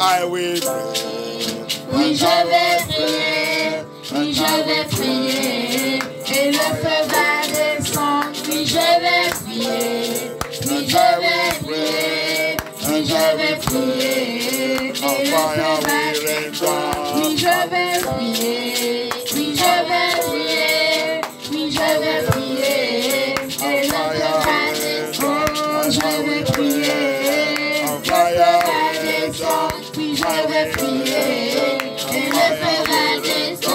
I will pray. Oui, je vais prier. Oui, je vais prier. Et le feu va descendre. Oui, je vais prier. Oui, je vais prier. Oui, je vais prier. Et le feu va descendre. Oui, je vais prier. Oui, je vais prier. Oui, je vais prier. Et le feu va descendre. Je vais prier. Le feu va descendre. Oui, je vais prier. Et le feu va descendre. Je vais prier. Le feu va descendre.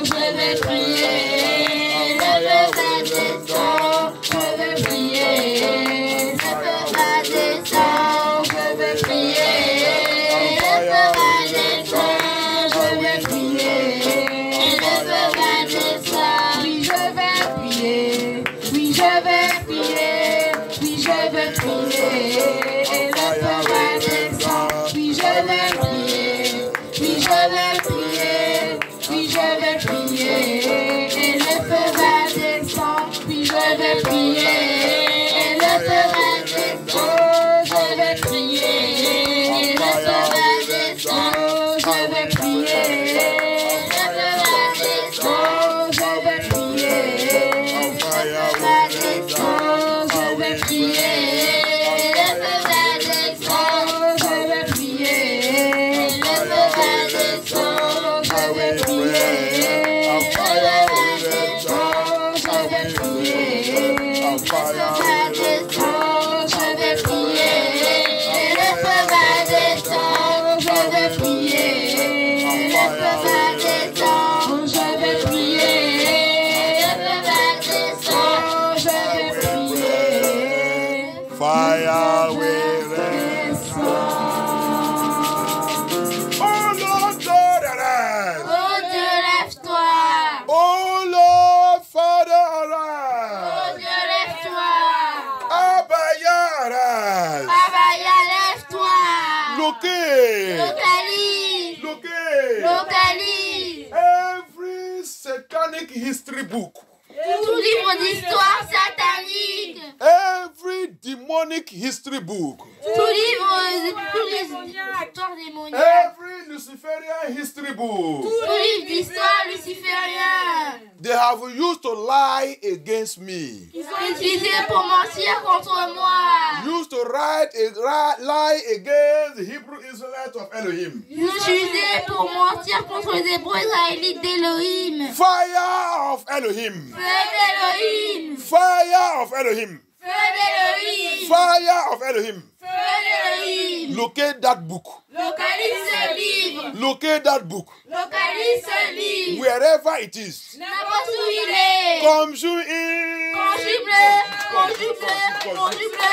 Je vais prier. Le feu va descendre. Je vais prier. Le feu va descendre. Je vais prier. Et le feu va descendre. Oui, je vais prier. Oui, je vais prier. Oui, je vais prier. Et le feu va descendre. Oui, je vais prier. Oui, je vais prier. Oui, je vais prier. Et le feu va descendre. Oui, je vais prier. Et le feu va descendre. Je vais prier. Et le feu va descendre. Je vais prier. Le feu va descendre. Je vais prier. Le feu va descendre. Je vais prier. Le feu va descendre. Je vais prier. Le feu va descendre. Je vais prier. Le feu va descendre. Je vais prier. Le feu va descendre. Je vais prier. Et le feu va descendre. Je vais prier. Le feu va descendre. Je vais prier. Le feu va descendre. Je vais prier. Fire will Oh Lord God, arise. Oh Dieu, lève-toi. Oh Lord Father, Oh arise. Dieu, lève-toi. Abaya, arise. Abaya, lève-toi. Locate. Localise. Locate. Localise. Every satanic history book. Tout livre d'histoire satanique. Every demonic history book. Tout livre d'histoire démoniaque. Every Luciferian history book. Tout livre d'histoire luciférien. They have used to lie against me. Ils sont utilisés pour mentir contre moi. Used to write a lie against the Hebrew Israelites of Elohim. Ils sont utilisés pour mentir contre les Hébreux israélites d'Élohim. Fire of Elohim. Feu d'Élohim. Fire of Elohim. Feu d'Élohim. Fire of Elohim. Feu d'Élohim. Locate that book. Localise ce livre. Locate that book. Localise ce livre. Wherever it is. N'importe où il est. Conjure in. Conjure bleu. Conjure bleu.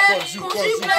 Conjure bleu.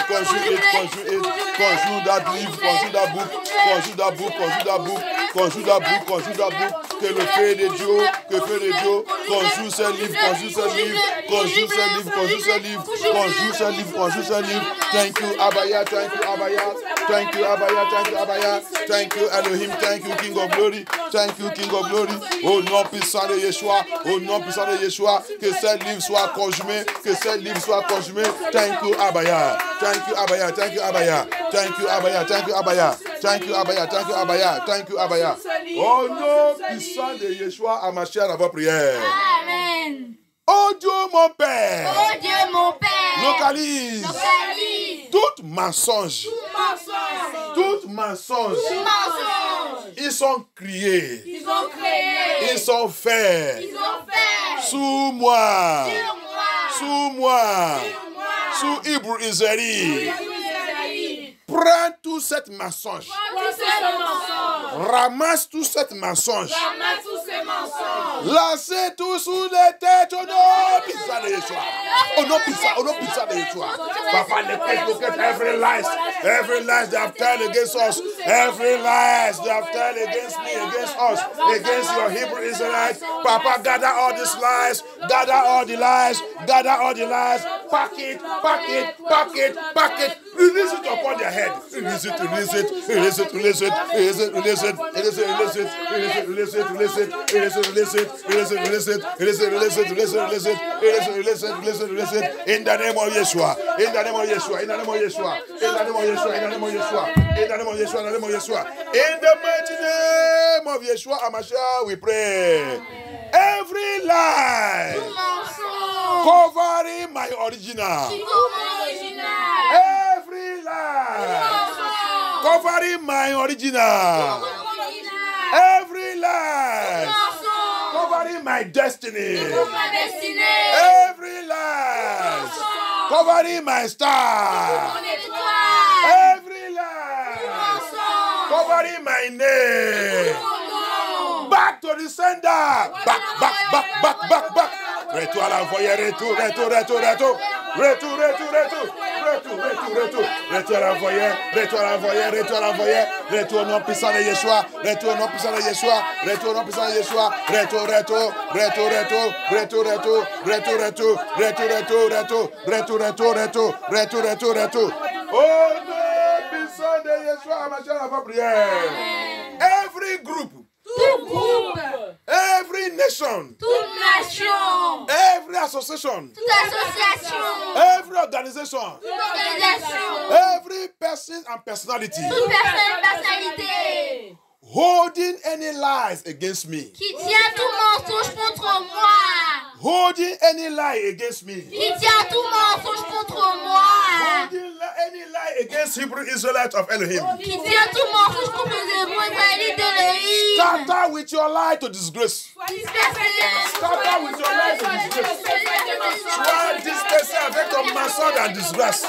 Conjure bleu. Conjure bleu. Conjure that livre. Conjure that book. Conjure that book. Conjure that book. Conjure that book. Conjure that book. Que le feu de Dieu. Que le feu de Dieu. Conjure ce livre. Conjure ce livre. Conjure ce livre. Conjure ce livre. Conjure ce livre. Conjure ce livre. Thank you, Abaya. Thank you, Abaya. Thank you, Abaya. Thank you, Abaya. Thank you, Elohim. Thank you, King of Glory. Thank you, King of Glory. Au nom puissant de Yeshua. Au nom puissant de Yeshua. Que ce livre soit conjumé. Que ce livre soit conjumé. Thank you, Abaya. Thank you, Abaya. Thank you, Abaya. Thank you, Abaya. Thank you, Abaya. Thank you, Abaya. Thank you, Abaya. Thank you, Abaya. Au nom puissant de Yeshua, à ma chère, à votre prière. Amen. Oh Dieu, mon Père. Oh Dieu, mon Père. Localise. Localise. Tout mensonge. Mensonge. Tout mensonge. Mensonge. Ils sont criés. Ils ont créé. Ils sont faits. Ils ont fait. Sous moi. Sur moi. Sous moi. Sur moi. Sous Hébreu Israël. Sur Israël. Prends tout cet mensonge. Ramasse tout cet mensonge. Lancez tout sous les têtes au nom puissant de Yeshua. Au nom puissant de Yeshua. Papa, look at every lies they have told against us. Every lies they have told against me, against us, against your Hebrew Israelites. Papa, gather all these lies. Gather all the lies. Gather all the lies. Pack it. Release it upon their head. Release it. In the name of Yeshua. In the name of Yeshua. In the name of Yeshua. In the name of Yeshua. In the name of Yeshua. In the name of Yeshua. In the name of Yeshua. In the mighty name of Yeshua HaMashiach, we pray. Every lie covering my original. Every lie covering my original. Every lie covering my destiny. Every lie covering my star. Every lie covering my name. Back to the sender. Back. Retour à l'envoyé, retour à l'envoyé, retour au nom puissant de Yeshua, retour au nom puissant de Yeshua, retour au nom puissant de Yeshua, retour. Au nom puissant de Yeshua, ma chère, la prière. Every group. Tout groupe, every nation, toute nation, every association, toute association, every organization, toute organisation, every person and personality, toute personne et personnalité holding any lies against me, qui tient tout mensonge contre moi, holding any lie against me, qui tient tout mensonge contre moi, holding any lie against Hebrew Israelites of Elohim, qui tient tout mensonge contre les Hébreux israélites d'Elohim. scatter with your lie to disgrace. Scatter with your lie to disgrace. Sois dispersé avec ton mensonge en disgrâce.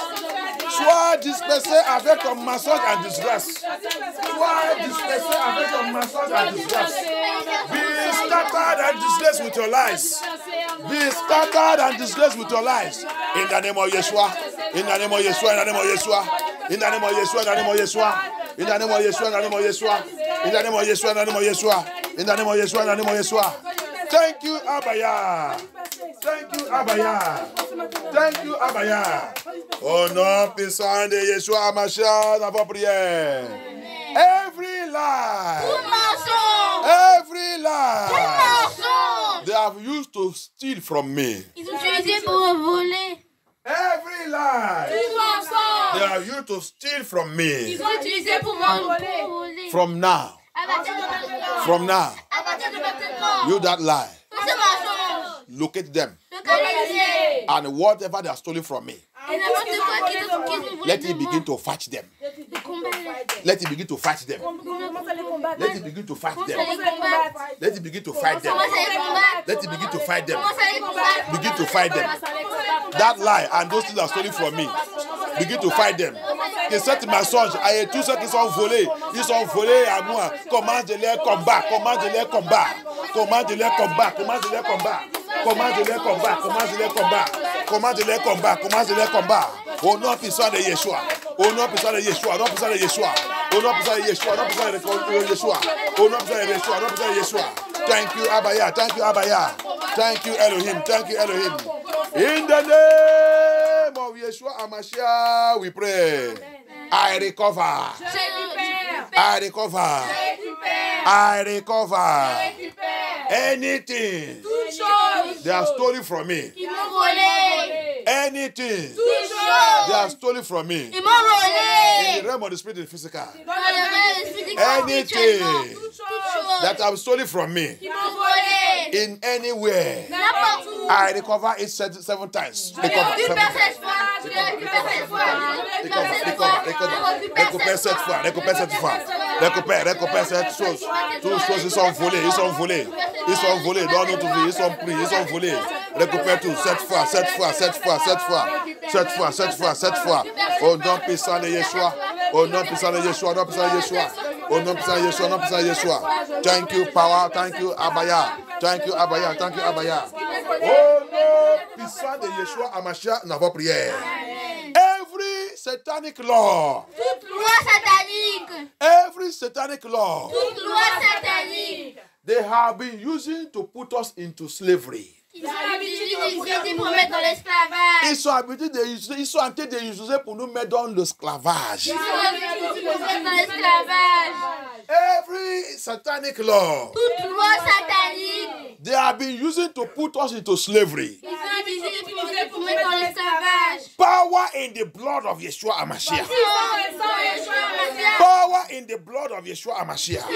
Sois dispersé avec ton mensonge en disgrâce. Sois dispersé avec ton mensonge en disgrâce. Be scattered and disgraced with your lies. Be scattered and disgraced with your lies. In the name of Yeshua. In the name of Yeshua. In the name of Yeshua. In the name of Yeshua. In the name of Yeshua. In the name of Yeshua. In the name of Yeshua. In the name of Yeshua. In the name of Yeshua. In the name of Yeshua. In the name of Yeshua. Thank you, Abaya. Thank you, Abaya. Thank you, Abaya. Au nom puissant de Yeshua HaMashiach, dans vos prières. Every lie. Tout mensonge. Every lie. Tout mensonge. They have used to steal from me. Ils ont utilisé pour me voler. Every lie. Tout mensonge. They have used to steal from me. Ils ont utilisé pour me voler. From now. À partir de maintenant. From now. À partir de maintenant. You that lie. Tout ce mensonge. Locate them. Localisez. And whatever they are stealing from me, Et n'importe quoi qu'ils ont volé let de it moi. begin to fight them. De combattre. Let it begin to fight them. Let it begin to fight them. Let it begin to fight them. Commence à les combattre. Let it begin to fight them. Commence à les combattre. Begin to fight them. That lie and those things are stolen from me. Begin to fight them. Que cette mensonge, et tous ceux qui sont volés, ils sont volés à moi. Comment de les combattre? Comment de les combattre? Comment de les combattre? Comment de les combattre? Comment de les combattre? Comment de les combattre? Comment de les combattre? Comment de les combattre? Au nom puissant de Yeshua. Au nom puissant de Yeshua. Au nom puissant de Yeshua. Au nom puissant de Yeshua. Au nom puissant de Yeshua. Au nom puissant de Yeshua. Au nom puissant de Yeshua. Thank you, Abaya. Thank you, Abaya. Thank you, Elohim. Thank you, Elohim. In the name of Yeshua HaMashiach, we pray. I recover. I recover. I recover. Anything they have stolen from me. Ils m'ont volé. Anything Toute they have chose. stolen from me. Ils m'ont volé. In the realm of the spirit and physical. Dans le reste physiquement, Anything spirituellement, toute chose. that have stolen from me. Ils m'ont volé. In anywhere. N'importe où. I recover it seven times. Je le récupère cette fois. Je le récupère cette fois. Je le récupère cette fois. Récupère cette fois. Récupère cette fois. Récupère cette chose. Toutes les choses, ils sont volés. Ils sont volés. Ils sont volés dans notre vie. Ils sont pris. Ils sont volés. Récupère tout. Cette fois. Cette fois. Cette fois. Cette fois. Cette fois. Cette fois. Cette fois. Au nom puissant de Yeshua. Au nom puissant de Yeshua, au nom puissant de Yeshua. Au nom puissant de Yeshua, au nom puissant de Yeshua. Thank you, power. Thank you, Abaya. Thank you, Abaya. Thank you, Abaya. Au nom puissant de Yeshua, Amashia, nous avons prière. Every satanic law. Toute loi satanique. Every satanic law. Toute loi satanique. They have been using to put us into slavery. Ils sont habitués d'utiliser pour mettre dans l'esclavage. Ils sont habitués ils sont en train de l'utiliser pour nous mettre dans l'esclavage. Ils sont habitués pour mettre dans l'esclavage. Every satanic law. Toute loi satanique. They have been using to put us into slavery. Ils sont habitués pour mettre dans l'esclavage. Power in the blood of Yeshua Amashiach. Power in the blood of Yeshua Amashiach.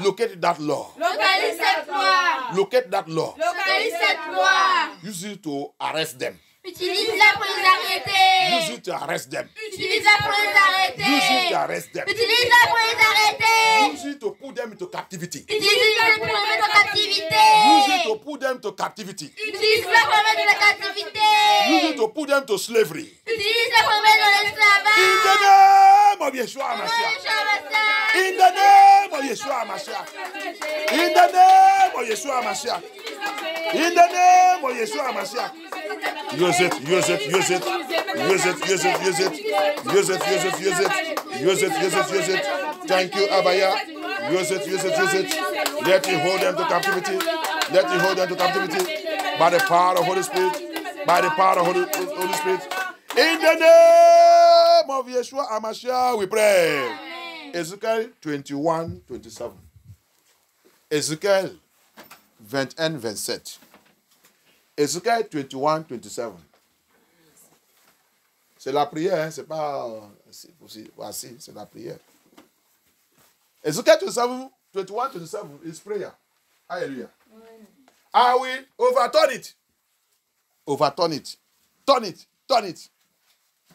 Locate that law. Localise cette loi. Locate that law. Localise cette loi. Use it to arrest them. Utilise-la pour les arrêter. Use it to arrest them. Utilise-la pour les arrêter. Use it to arrest them. Utilise-la pour les arrêter. Use it to put them into captivity. Utilise-la pour les mettre en captivité. Use it to put them to captivity. Utilise-la pour les mettre dans la captivité. Use it to put them to slavery. Utilise-la pour les mettre dans l'esclavage. In the name of Yeshua Amashiach. In the name of Yeshua Amashiach. In the name of Yeshua Amashiach. In the name of Yeshua Amashiach. Use it, use it, use it. Use it, use it, use it. Use it, use it, use it. Use it, use it, use it. Thank you, Abaya. Use it, use it, use it. Let it hold them to captivity. Let it hold them to captivity. By the power of Holy Spirit. By the power of Holy Spirit. In the name of Yeshua Amashiach, we pray. Ezekiel 21-27. Ezekiel 21-27. Ezekiel 21-27. C'est la prière, c'est pas voici, c'est la prière. Ezekiel 21-27 is prayer. Hallelujah. I will overturn it. Overturn it. Turn it. Turn it.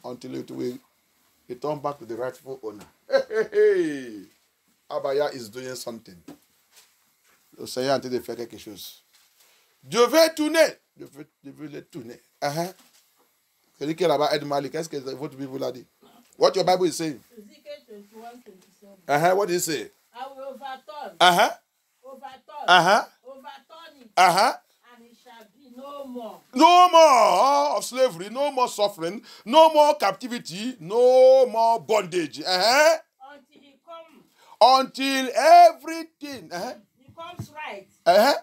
Until it will return back to the rightful owner. Hey. Abaya is doing something. Le Seigneur est en train de faire quelque chose. Je vais tourner. Je vais le tourner. Celui qui est là-bas, Ed Mali, qu'est-ce que votre Bible a dit? What your Bible is saying? Ezekiel 21-27. What did it say? I will overturn. Overturn. Overturn it. And it shall be no more. No more of slavery, no more suffering, no more captivity, no more bondage. Until he comes. Until everything. He comes right. Until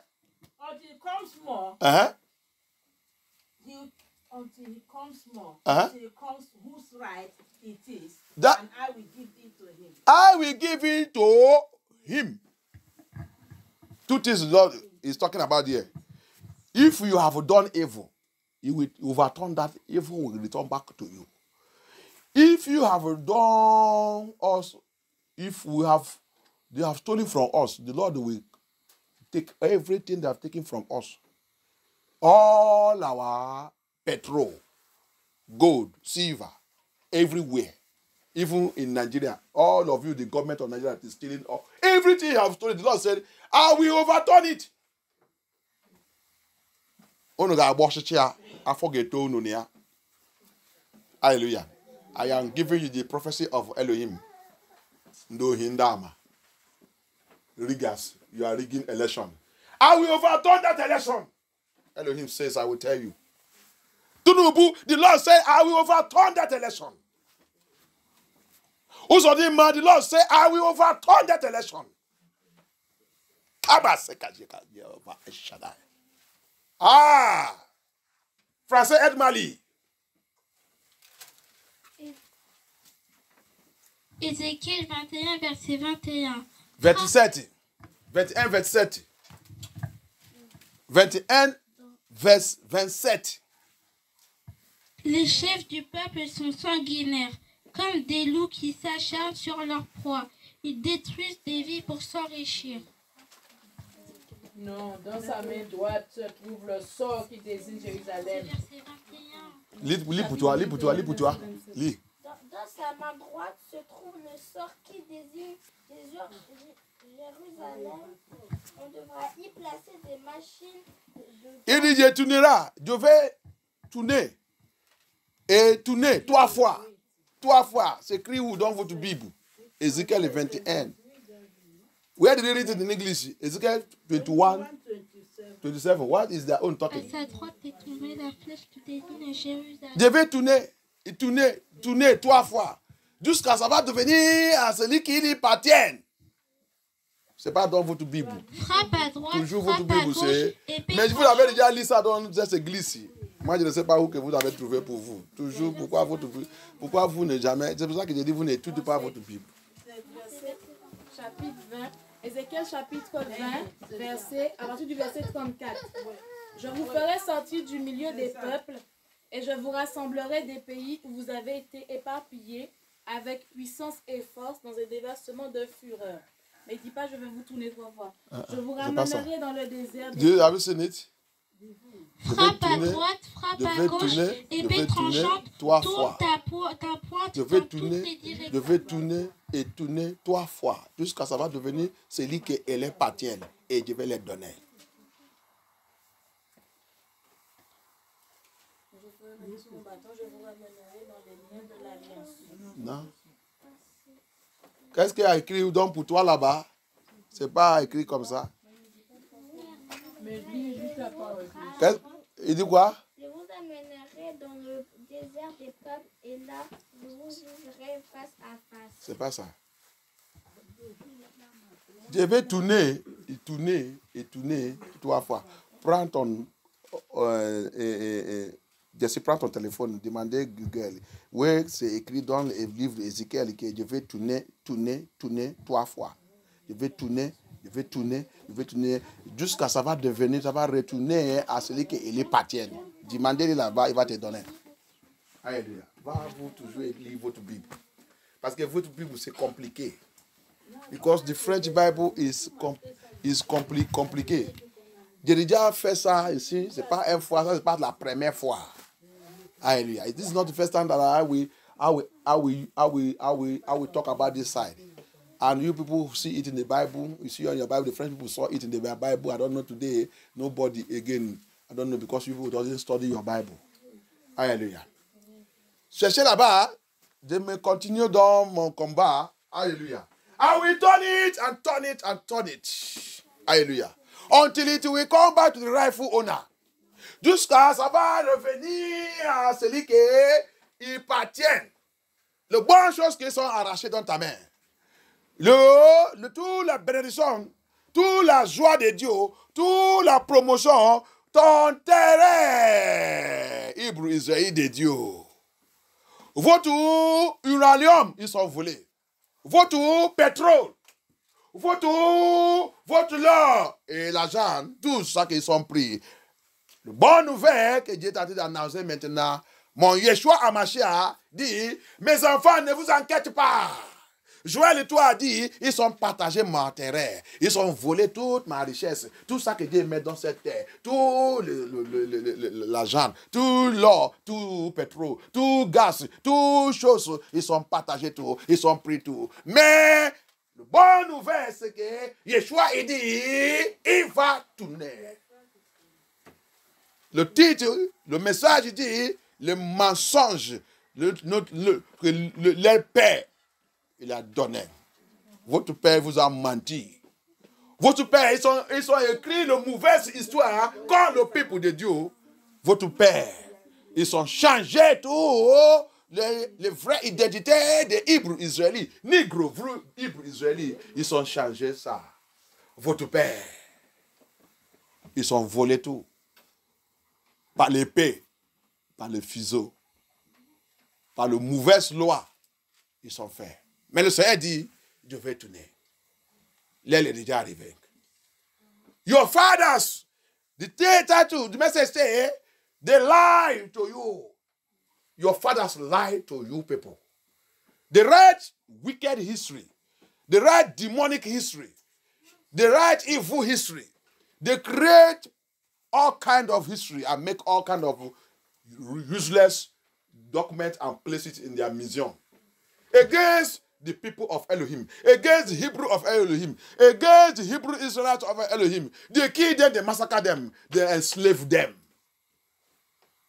he comes more. Until he comes more. Until he comes whose right it is. That, and I will give it to him. I will give it to him. Two things the Lord is talking about here. If you have done evil, you will overturn that evil will return back to you. If you have done us, if they have stolen from us, the Lord will take everything they have taken from us. All our petrol, gold, silver, everywhere. Even in Nigeria, all of you, the government of Nigeria is stealing all. Everything you have stolen, the Lord said, I will overturn it. Hallelujah. I am giving you the prophecy of Elohim. No hindama. Riggers, you are rigging election. I will overturn that election. Elohim says, I will tell you. Tunubu, the Lord said, I will overturn that election. Uzodima, the Lord said, I will overturn that election. Français Ed Mali. Ézéchiel 21, verset 21. 27. 21, verset 7. 21, verset 27. Les chefs du peuple sont sanguinaires, comme des loups qui s'acharnent sur leur proie. Ils détruisent des vies pour s'enrichir. Non, dans sa main droite se trouve le sort qui désigne Jérusalem. Verset 21. Lis pour toi, lis pour toi, lis pour toi. Lis. Dans sa main droite se trouve le sort qui désigne Jérusalem. On devra y placer des machines de... Il dit, je tournerai, je vais tourner. Et tourner 3 fois. 3 fois. C'est écrit où dans votre Bible? Ézéchiel 21. Where did they read it in English? Ezekiel 21, 27. What is their own talking? À sa droite et tourner la flèche qui désigne Jérusalem. Je vais tourner, et tourner, tourner 3 fois. Jusqu'à ça va devenir à celui qui lui appartient. Ce n'est pas dans votre Bible. Frappe à droite, Toujours votre frappe à Bible, gauche, c'est. épée Mais vous avez déjà lu ça dans cette église. Moi, je ne sais pas où que vous avez trouvé pour vous. Toujours, pourquoi vous ne jamais. C'est pour ça que je dis, vous n'étudiez pas votre Bible. Chapitre 20, Ézéchiel chapitre 20, à partir du verset 34. Je vous ferai sortir du milieu des peuples et je vous rassemblerai des pays où vous avez été éparpillés avec puissance et force dans un déversement de fureur. Mais il ne dit pas je vais vous tourner 3 fois. Je vous ramènerai dans le désert. Dieu avait ce net. Frappe à droite, frappe à gauche, épée tranchante, tourne ta pointe je vais dans toutes tourner, les directions. je vais tourner et tourner 3 fois jusqu'à ça va devenir celui qui est appartient et je vais les donner. Non. Qu'est-ce qu'il y a écrit donc pour toi là-bas? C'est pas écrit comme ça. Il dit quoi? Je vous amènerai dans le désert des peuples et là, vous vous vivrez face à face. C'est pas ça. Je vais tourner, et tourner, et tourner 3 fois. Prends ton, prends ton téléphone, demandez Google. Oui, c'est écrit dans le livre d'Ézéchiel que je vais tourner, tourner, tourner 3 fois. Je vais tourner, je vais tourner, je vais tourner, jusqu'à ça va devenir, ça va retourner à celui qui est appartient. Demandez-le là-bas, il va te donner. Alléluia. Va vous toujours lire votre Bible. Parce que votre Bible, c'est compliqué. Because the French Bible is compliqué. J'ai déjà fait ça ici. Ce n'est pas une fois, ça c'est pas la première fois. Hallelujah. This is not the first time that I will talk about this side. And you people see it in the Bible. You see on your Bible, the French people saw it in the Bible. I don't know today. Nobody again. I don't know because you people doesn't study your Bible. Hallelujah. Cherchez là-bas. Je me continue dans mon combat. Hallelujah. I will turn it and turn it and turn it. Hallelujah. Until it will come back to the rightful owner. Jusqu'à ça va revenir à celui qui il appartient. Les bonnes choses qui sont arrachées dans ta main. Toute la bénédiction, toute la joie de Dieu, toute la promotion, ton terrain. Hébreu Israël de Dieu. Votre uranium, ils sont volés. Votre pétrole, votre l'or et l'argent, tout ça qu'ils sont pris. La bonne nouvelle que Dieu est en train d'annoncer maintenant, mon Yeshua Hamashiach dit, mes enfants, ne vous inquiétez pas. Joël et toi a dit, ils sont partagés mon terrain. Ils ont volé toute ma richesse. Tout ça que Dieu met dans cette terre. Tout l'argent, tout l'or, tout pétrole, tout gaz, toutes choses. Ils sont partagés tout. Ils sont pris tout. Mais, la bonne nouvelle, c'est que Yeshua, il dit, il va tourner. Le titre, le message, il dit, le mensonge, leur père. Il a donné. Votre père vous a menti. Votre père, ils sont écrit de mauvaises histoires comme le peuple de Dieu. Votre père, ils ont changé tout les vraies identités des Hébreux israélites. Négro, Hébreux israélites, ils ont changé ça. Votre père, ils ont volé tout. Par l'épée, par le fuseau, par la mauvaise loi, ils sont faits. Mais le Seigneur dit, je vais tourner. L'aile est déjà arrivée. Your fathers, the title, the message say, they lie to you. Your fathers lie to you people. They write wicked history. They write demonic history. They write evil history. They create all kind of history and make all kind of useless documents and place it in their museum. Against the people of Elohim, against the Hebrew of Elohim, against the Hebrew Israelites of Elohim. They kill them, they massacre them, they enslave them.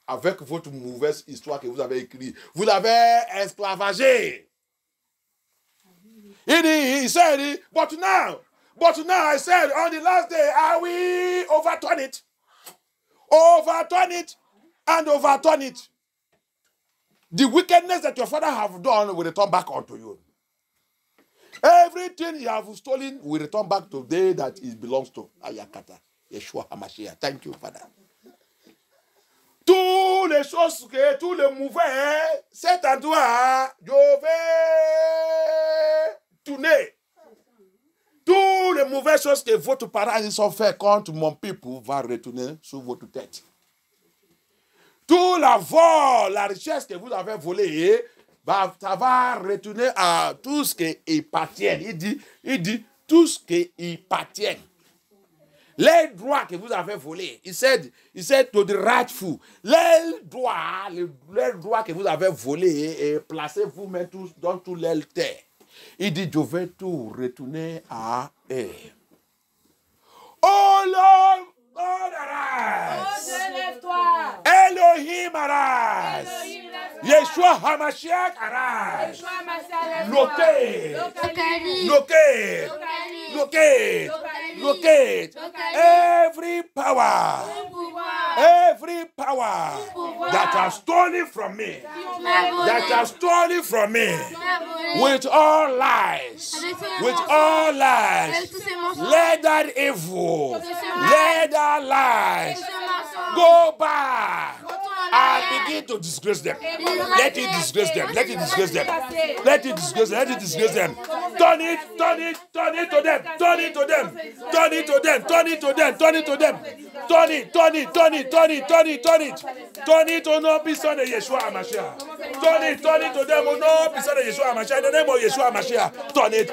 avec votre mauvaise histoire que vous avez écrite. Vous l'avez esclavagé. He said, but now I said, on the last day, I will overturn it. Overturn it and overturn it. The wickedness that your father have done will return back unto you. Everything you have stolen will return back to the day that it belongs to Ayakata, Yeshua HaMashiach. Thank you, Father. Tous les choses que, tous les mauvais, c'est à toi, je vais tourner. Tous les mauvaises choses que votre parents ils ont fait contre mon peuple va retourner sur votre tête. Tout la vol, la richesse que vous avez volée, ça va retourner à tout ce qui appartient. Il dit tout ce qui appartient. Les droits que vous avez volés, il said to the rightful, les droits que vous avez volés et placez vous-même tous dans tous les terres. Il dit, je vais tout retourner à eux. Oh Lord, God arise. Elohim arise. Yeshua HaMashiach arise. Locate every power that has stolen from me, with all lies, let that evil, let that lies go back. I begin to disgrace them. Let it disgrace them. Let it disgrace them. Let it disgrace them. Let it disgrace them. Turn it to them. Turn it to them. Turn it to them. Turn it to them. Turn it to them. Turn it. Turn it to no peace on the Yeshua HaMashiach. Turn it to them. No peace on the Yeshua HaMashiach. In the name of Yeshua HaMashiach. Turn it.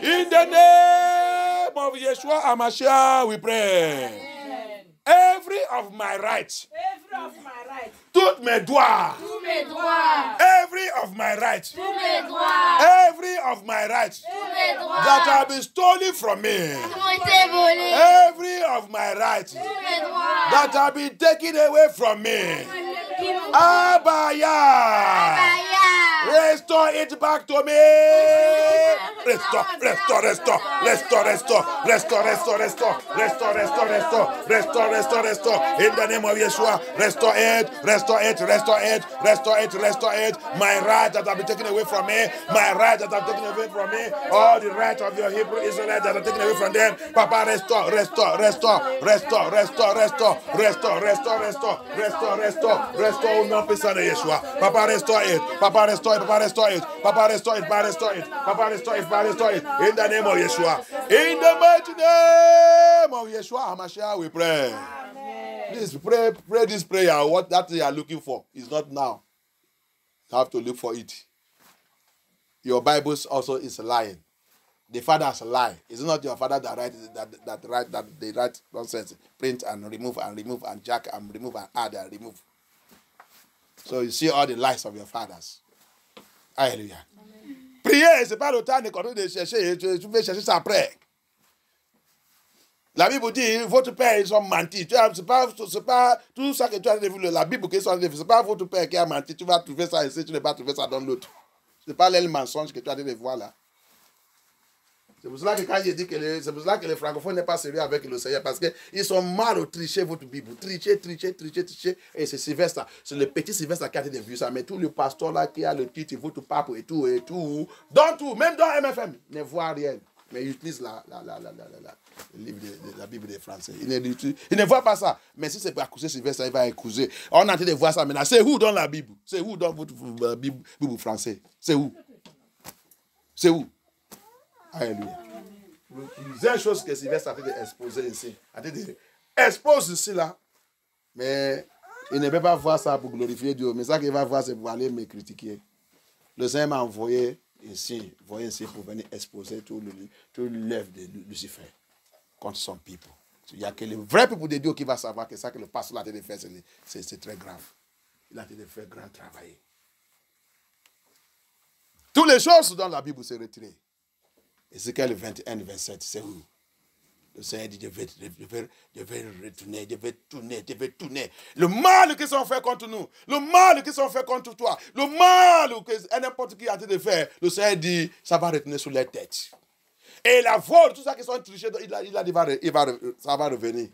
In the name of Yeshua HaMashiach, we pray. Every of my rights. Toutes mes droits. Every of my rights. Every of my rights that have been stolen from me. Every of my rights that have been taken away from me. Abaya. Restore it back to me. Restore. In the name of Yeshua, restore it. My right that have been taken away from me. All the right of your Hebrew Israelites that are taken away from them. Papa, restore. No peace on Yeshua. Papa, restore it. In the name of Yeshua. In the mighty name of Yeshua HaMashiach, we pray. Amen. Please pray this prayer. What that you are looking for is not now. You have to look for it. Your Bible also is lying. The fathers lie. It's not your father that they write nonsense. Print and remove and jack and remove and add and remove. So you see all the lies of your fathers. Alléluia. Prier, ce n'est pas le temps de chercher. Tu veux chercher ça après. La Bible dit, votre père, ils ont menti. C'est pas tout ça que tu as vu. La Bible qui sont c'est pas votre père qui a menti. Tu vas trouver ça ici, tu ne vas pas trouver ça dans l'autre. Ce n'est pas les mensonges que tu as de voir là. C'est pour cela que quand je dis c'est pour cela que les francophones n'est pas sérieux avec le Seigneur, parce qu'ils sont mal au tricher votre Bible. Tricher. Et c'est Sylvestre. C'est le petit Sylvestre qui a été vu ça. Mais tout le pasteur là qui a le titre, votre pape et tout. Dans tout, même dans MFM, ne voit rien. Mais il utilise le livre de la Bible des Français. Il ne voit pas ça. Mais si c'est pour accuser Sylvestre, il va accuser. On est en train de voir ça maintenant. C'est où dans la Bible? C'est où dans votre Bible français? C'est où? Alléluia. Deuxième chose que Sylvestre a été exposé ici. Expose ici là. Mais il ne peut pas voir ça pour glorifier Dieu. Mais ça qu'il va voir, c'est pour aller me critiquer. Le Seigneur m'a envoyé ici pour venir exposer tout l'œuvre de Lucifer contre son peuple. Il n'y a que le vrai peuple de Dieu qui va savoir que ça que le pasteur a été fait, c'est très grave. Il a été fait grand travail. Toutes les choses dans la Bible se retirent. Ézéchiel 21, 27, c'est où? Le Seigneur dit, je vais retourner, je vais tourner. Le mal qu'ils ont fait contre nous, le mal qu'ils ont fait contre toi, le mal que n'importe qui a été de faire, le Seigneur dit, ça va retourner sur les têtes. Et la vol, tout ça qui sont trichés, ça va revenir.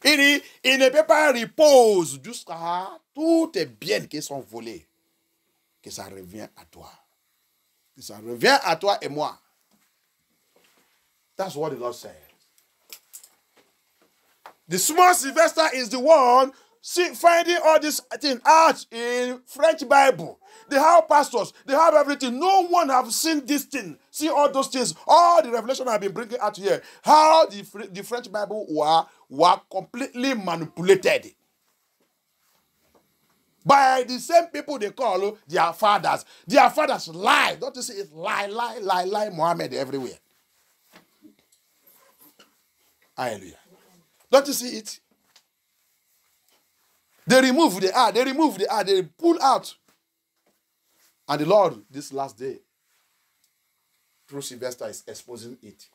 Il dit, il ne peut pas reposer jusqu'à tous tes biens qui sont volés. Que ça revient à toi. Que ça revient à toi et moi. That's what the Lord said. The small Sylvester is the one finding all these things out in French Bible. They have pastors. They have everything. No one have seen this thing. See all those things. All the revelation I've been bringing out here. How the French Bible were completely manipulated by the same people they call their fathers. Their fathers lie. Don't you see it? Lie, Muhammad everywhere. Hallelujah. Don't you see it? They remove the art, they pull out. And the Lord, this last day, through Sylvester, is exposing it.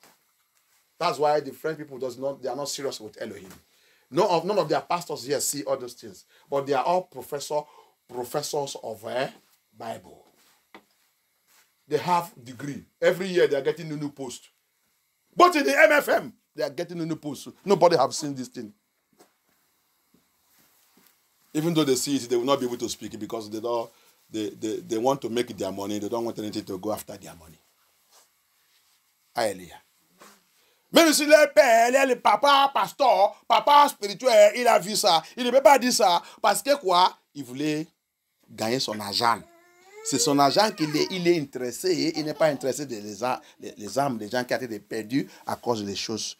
That's why the French people they are not serious with Elohim. None of their pastors here see all those things. But they are all professors of Bible. They have degree. Every year they are getting a new post. But in the MFM, they are getting a new post. Nobody have seen this thing. Even though they see it, they will not be able to speak it because they want to make their money. They don't want anything to go after their money. Hallelujah. Même si le père, le papa, pasteur, papa spirituel, il a vu ça, il ne peut pas dire ça parce que quoi? Il voulait gagner son argent. C'est son argent qu'il est intéressé. Il n'est pas intéressé des âmes des gens qui ont été perdus à cause des choses,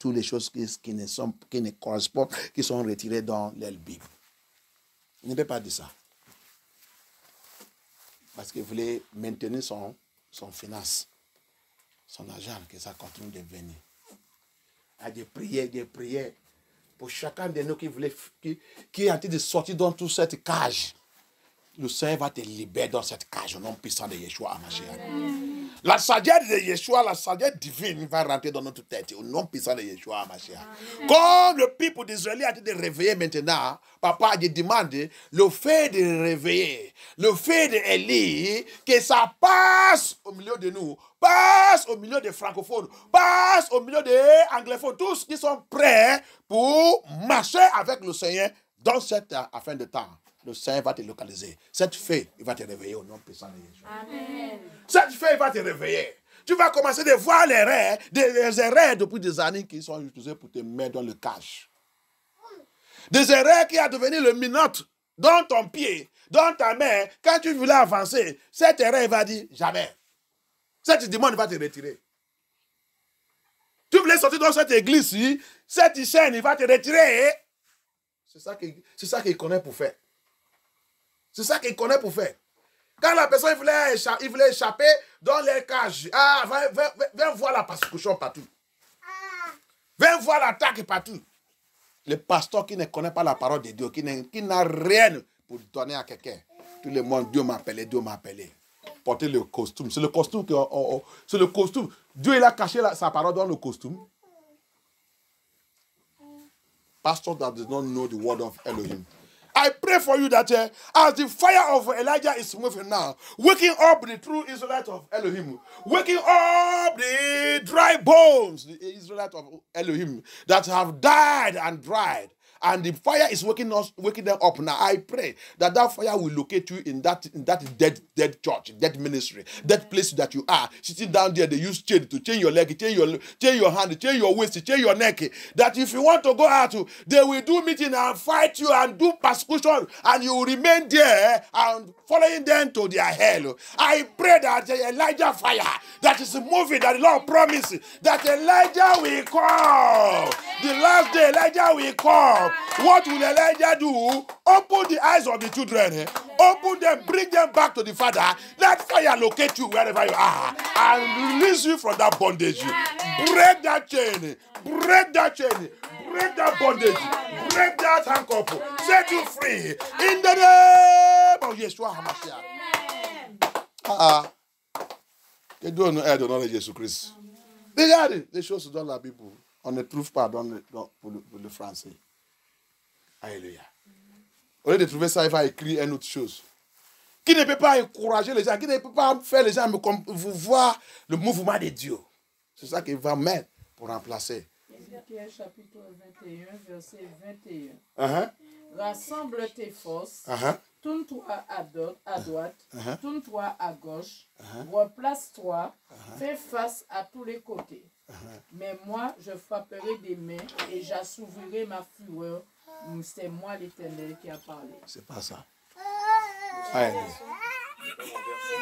toutes les choses qui ne correspondent, qui sont retirées dans la Bible. Il ne peut pas dire ça. Parce qu'il voulait maintenir son finance, son argent, que ça continue de venir. À des prières pour chacun de nous qui est en train de sortir dans toute cette cage. Le Seigneur va te libérer dans cette cage au nom puissant de Yeshua HaMashiach. La sagesse de Yeshua, la sagesse divine va rentrer dans notre tête au nom puissant de Yeshua HaMashiach. Comme le peuple d'Israël a été réveillé maintenant, papa, je demande le fait de réveiller, le fait d'Élie, que ça passe au milieu de nous, passe au milieu des francophones, passe au milieu des anglophones, tous qui sont prêts pour marcher avec le Seigneur dans cette fin de temps. Le Seigneur va te localiser. Cette fée, il va te réveiller au nom puissant de Jésus. Amen. Cette fée, il va te réveiller. Tu vas commencer de voir les rêves, des erreurs depuis des années qui sont utilisés pour te mettre dans le cache. Des erreurs qui ont devenu le minote dans ton pied, dans ta main. Quand tu voulais avancer, cette erreur va dire jamais. Cette demande va te retirer. Tu voulais sortir dans cette église-ci, cette chaîne, il va te retirer. C'est ça qu'il connaît pour faire. C'est ça qu'il connaît pour faire. Quand la personne il voulait échapper dans les cages, viens voir la persécution partout. Viens voir l'attaque partout. Le pasteur qui ne connaît pas la parole de Dieu, qui n'a rien pour donner à quelqu'un. Tout le monde, Dieu m'a appelé. Porter le costume. C'est le costume c'est le costume. Dieu, il a caché sa parole dans le costume. Pastor that does not know the word of Elohim. I pray for you that as the fire of Elijah is moving now, waking up the true Israelites of Elohim, waking up the dry bones, the Israelites of Elohim that have died and dried, and the fire is waking them up now. I pray that fire will locate you in that dead church, dead ministry, that place that you are. Sitting down there, they use chain to chain your leg, chain your hand, chain your waist, chain your neck. That if you want to go out, they will do meeting and fight you and do persecution, and you will remain there and following them to their hell. I pray that the Elijah fire that is moving, that the Lord promised, that Elijah will come. The last day, Elijah will come. What will Elijah do? Open the eyes of the children. Open them, bring them back to the Father. Let fire locate you wherever you are and release you from that bondage. Break that chain. Break that chain. Break that bondage. Break that handcuff. Set you free. In the name of Yeshua HaMashiach. Que Dieu nous aide au nom de Jésus-Christ. Regardez les choses dans la Bible. On ne trouve pas pour le français. Alléluia. Au lieu de trouver ça, il va écrire une autre chose. Qui ne peut pas encourager les gens, qui ne peut pas faire les gens voir le mouvement de Dieu. C'est ça qu'il va mettre pour remplacer. Ézéchiel chapitre 21, verset 21. Rassemble tes forces, tourne-toi à droite, tourne-toi à gauche, replace-toi, fais face à tous les côtés. Mais moi, je frapperai des mains et j'assouvrirai ma fureur. C'est moi l'Éternel qui a parlé. C'est pas ça. Il y a une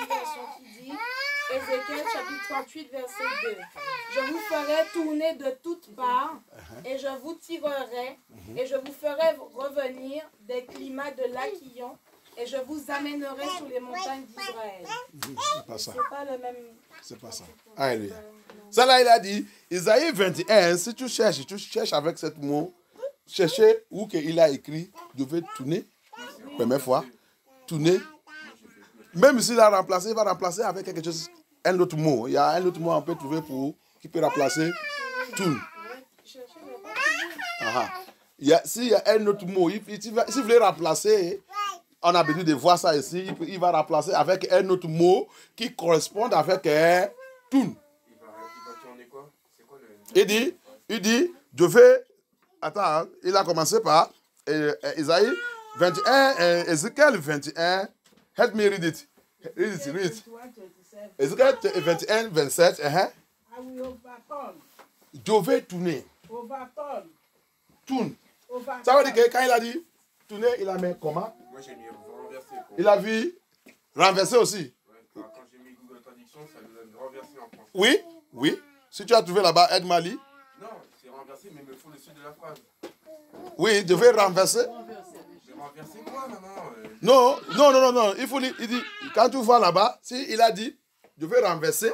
version qui dit, Ézéchiel chapitre 38, verset 2. Je vous ferai tourner de toutes parts et je vous tirerai et je vous ferai revenir des climats de l'Aquillon et je vous amènerai sur les montagnes d'Israël. C'est pas ça. C'est pas le même. C'est pas ça. Alléluia. Ça là, il a dit, Isaïe 21, si tu cherches avec ce mot, cherchez où il a écrit, je vais tourner, première fois, tourner. Même s'il a remplacé, il va remplacer avec quelque chose, un autre mot. Il y a un autre mot qu'on peut trouver qui peut remplacer tourne. S'il y a un autre mot, si vous voulez remplacer, on a besoin de voir ça ici, il va remplacer avec un autre mot qui correspond avec tourne. Il dit, je vais, attends, il a commencé par Isaïe 21, Ézéchiel 21, help me read it. Read it. Ézéchiel 21, 27, je vais tourner. Tourne. Ça veut dire que quand il a dit tourner, il a mis comment? Moi j'ai mis renverser. Il a vu renverser aussi. Ouais, quand j'ai mis Google Traduction, ça nous donne renverser en français. Oui. Si tu as trouvé là-bas, aide-moi-li. Non, c'est renverser, mais il me faut le sud de la phrase. Oui, je vais renverser. Je vais renverser quoi, maman? Non. Il dit, quand tu vois là-bas, si il a dit, je vais renverser.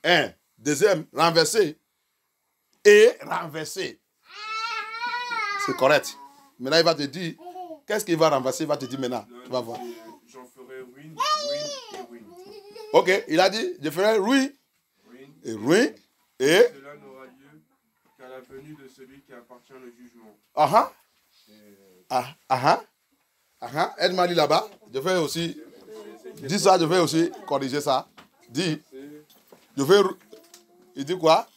Un. Deuxième, renverser. Et renverser. C'est correct. Maintenant, il va te dire, qu'est-ce qu'il va renverser? Il va te dire maintenant. Tu vas voir. J'en ferai ruine et ruine. Ok, il a dit, je ferai ruine et ruine et... Cela n'aura lieu qu'à la venue de celui qui appartient au jugement. Aide-moi là-bas. Je vais aussi... Dis ça, je vais aussi corriger ça. Dis. Je vais... Il dit quoi?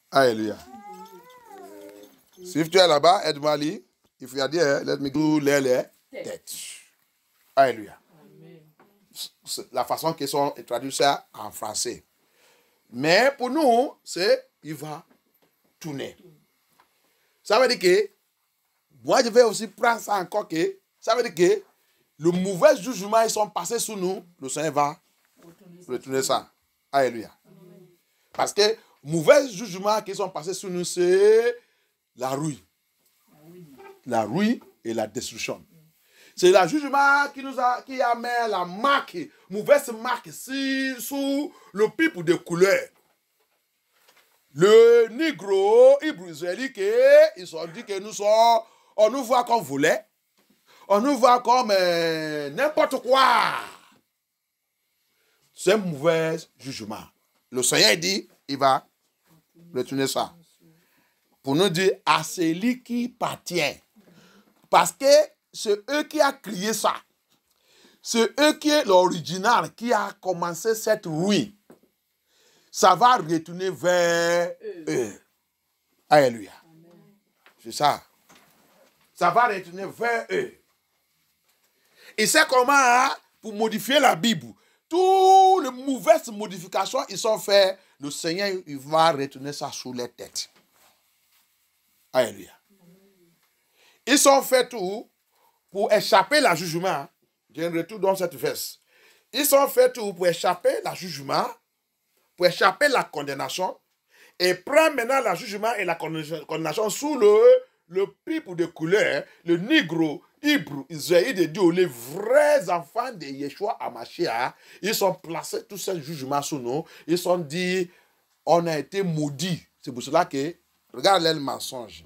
Alléluia. Si tu es là-bas, aide-moi lire. If you are there, let me do les têtes. Alléluia. C'est la façon qu'ils sont traduits ça en français. Mais pour nous, c'est il va tourner. Ça veut dire que moi je vais aussi prendre ça encore que ça veut dire que le mauvais jugement ils sont passés sur nous, le Seigneur va retourner ça. Alléluia. Parce que mauvais jugements qui sont passés sur nous, c'est la ruine. La ruine et la destruction. C'est le jugement qui a mis la marque, mauvaise marque sur le peuple de couleur. Le négro, hébreu israélite, ils ont dit que on nous voit comme volets, on nous voit comme n'importe quoi. C'est un mauvais jugement. Le Seigneur dit, il va retourner ça. Pour nous dire à celui qui appartient. Parce que c'est eux qui a crié ça. C'est eux qui est l'original, qui a commencé cette ruine. Ça va retourner vers eux. Alléluia. C'est ça. Ça va retourner vers eux. Et c'est comment, pour modifier la Bible, toutes les mauvaises modifications, ils sont faites. Le Seigneur, il va retourner ça sous les têtes. Alléluia. Ils sont faits tout pour échapper la jugement. J'ai un retour dans cette verse. Ils sont faits tout pour échapper la jugement, pour échapper la condamnation, et prendre maintenant la jugement et la condamnation sous le peuple de couleur, le négro, hébreu, israélite de Dieu, les vrais enfants de Yeshua Hamashiach, ils sont placés tous ces jugements sous nous. Ils sont dit, on a été maudits. C'est pour cela que, regarde le mensonge.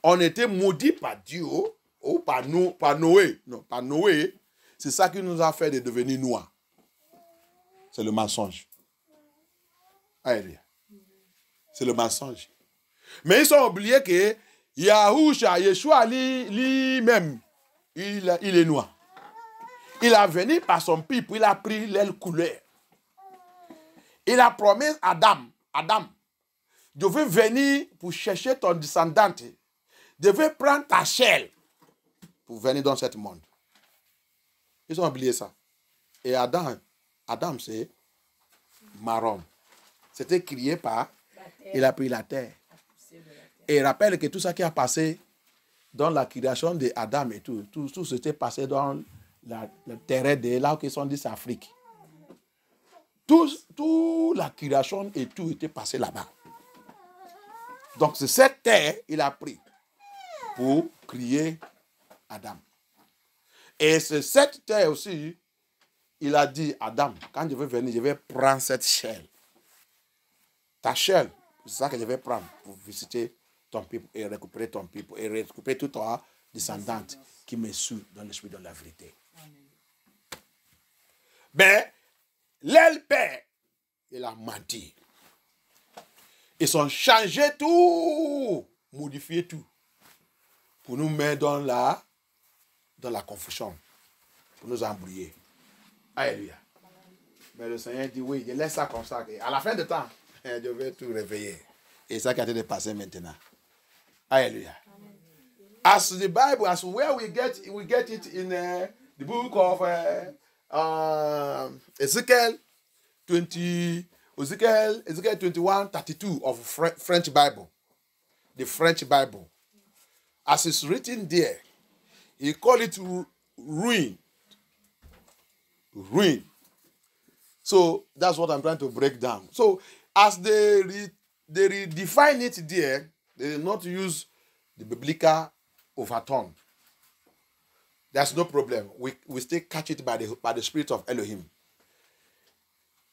On a été maudits par Dieu ou par Noé. Non, par Noé, c'est ça qui nous a fait de devenir noirs. C'est le mensonge. Alléluia. C'est le mensonge. Mais ils ont oublié que Yeshua lui-même, il est noir. Il a venu par son peuple, il a pris l'aile couleur. Il a promis à Adam, je veux venir pour chercher ton descendant. Je veux prendre ta chair pour venir dans ce monde. Ils ont oublié ça. Et Adam c'est marron. C'était créé par, il a pris la terre. Et il rappelle que tout ça qui a passé dans la création d'Adam et tout s'était passé dans le terrain de là où ils sont dit c'est Afrique. Toute la création et tout était passé là-bas. Donc c'est cette terre qu'il a pris pour créer Adam. Et c'est cette terre aussi, il a dit, Adam, quand je vais venir, je vais prendre cette chair. Ta chair, c'est ça que je vais prendre pour visiter ton peuple et récupérer ton peuple et récupérer toute ta descendante qui me suit dans l'esprit de la vérité. Mais l'aile père, il a menti. Ils ont changé tout, modifié tout, pour nous mettre dans la confusion, pour nous embrouiller. Alléluia. Mais le Seigneur dit oui, je laisse ça comme ça. À la fin du temps, je vais tout réveiller. Et ça qui a été passé maintenant. Alléluia. As the Bible, as where we get it in the book of Ezekiel 21:32 of French Bible. The French Bible. As it's written there, he call it ruin. Ruin. So that's what I'm trying to break down. So as they redefine it there, they did not use the biblical overtone. There's no problem. We still catch it by the Spirit of Elohim.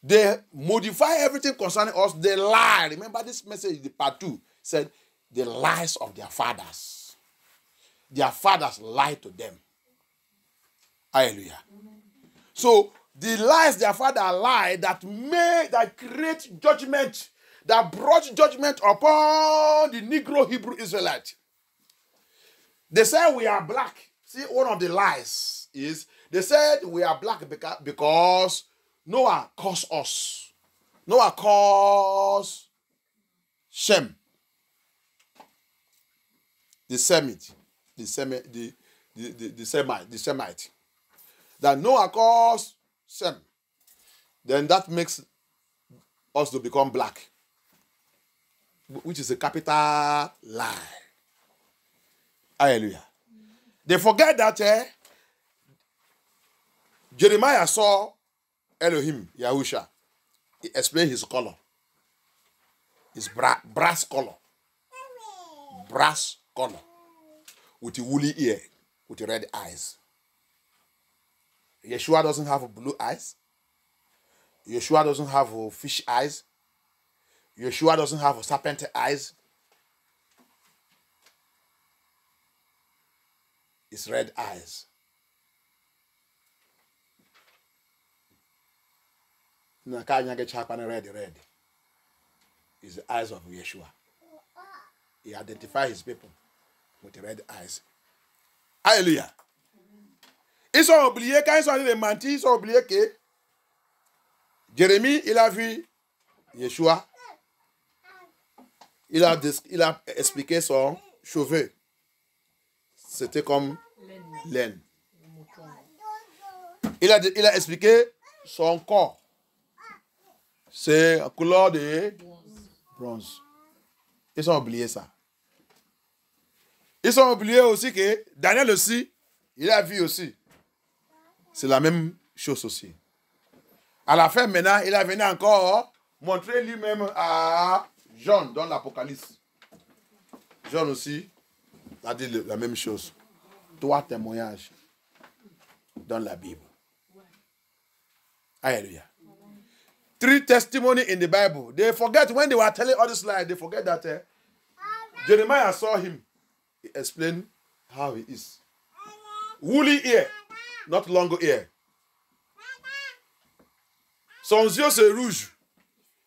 They modify everything concerning us. They lie. Remember this message, the part 2, said the lies of their fathers. Their fathers lied to them. Hallelujah. So the lies their father lied that create judgment, that brought judgment upon the Negro Hebrew Israelite. They said we are black. See, one of the lies is they said we are black because Noah caused us. Noah caused Shem, the Semite. That Noah caused Shem. Then that makes us to become black, which is a capital lie. Hallelujah. They forget that Jeremiah saw Elohim, Yahusha. He explained his color. His brass color. Brass color. With a woolly ear, with red eyes. Yeshua doesn't have blue eyes. Yeshua doesn't have fish eyes. Yeshua doesn't have serpent eyes. It's red eyes. Red. It's the eyes of Yeshua. He identifies his people with red eyes. Alléluia. Ils ont oublié, quand ils sont allés mentir, ils ont oublié que Jérémie, il a vu Yeshua. Il a expliqué son cheveu. C'était comme laine. Il a expliqué son corps. C'est la couleur de bronze. Ils ont oublié ça. Ils ont oublié aussi que Daniel aussi, il a vu aussi. C'est la même chose aussi. À la fin, maintenant, il a venu encore montrer lui-même à Jean dans l'Apocalypse. Jean aussi a dit la même chose. 3 témoignages dans la Bible. Hallelujah. 3 testimonies in the Bible. They forget when they were telling all this lie, they forget that Jeremiah saw him. He explained how he is. Woolly ear, not long ear. Son yeux c'est rouge.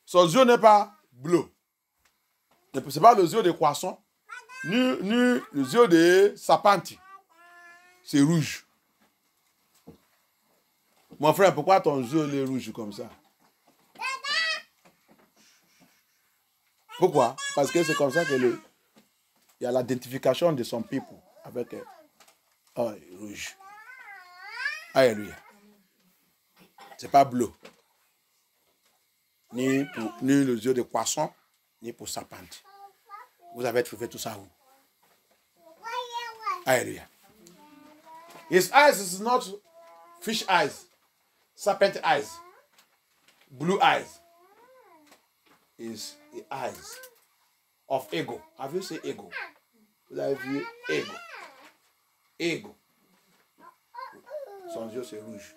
Son yeux n'est pas bleu. Ce n'est pas le yeux de croissant, ni le yeux de sapanti. C'est rouge. Mon frère, pourquoi ton yeux est rouge comme ça? Pourquoi? Parce que c'est comme ça que il y a l'identification de son people avec rouge. Alléluia. C'est pas bleu. Ni le yeux de croissant, ni pour sapanti. Vous avez trouvé tout ça où? Alléluia. His eyes is not fish eyes, serpent eyes, blue eyes. Is the eyes of ego. Have you seen ego? Vous avez vu ego? Ego. Son yeux c'est rouge.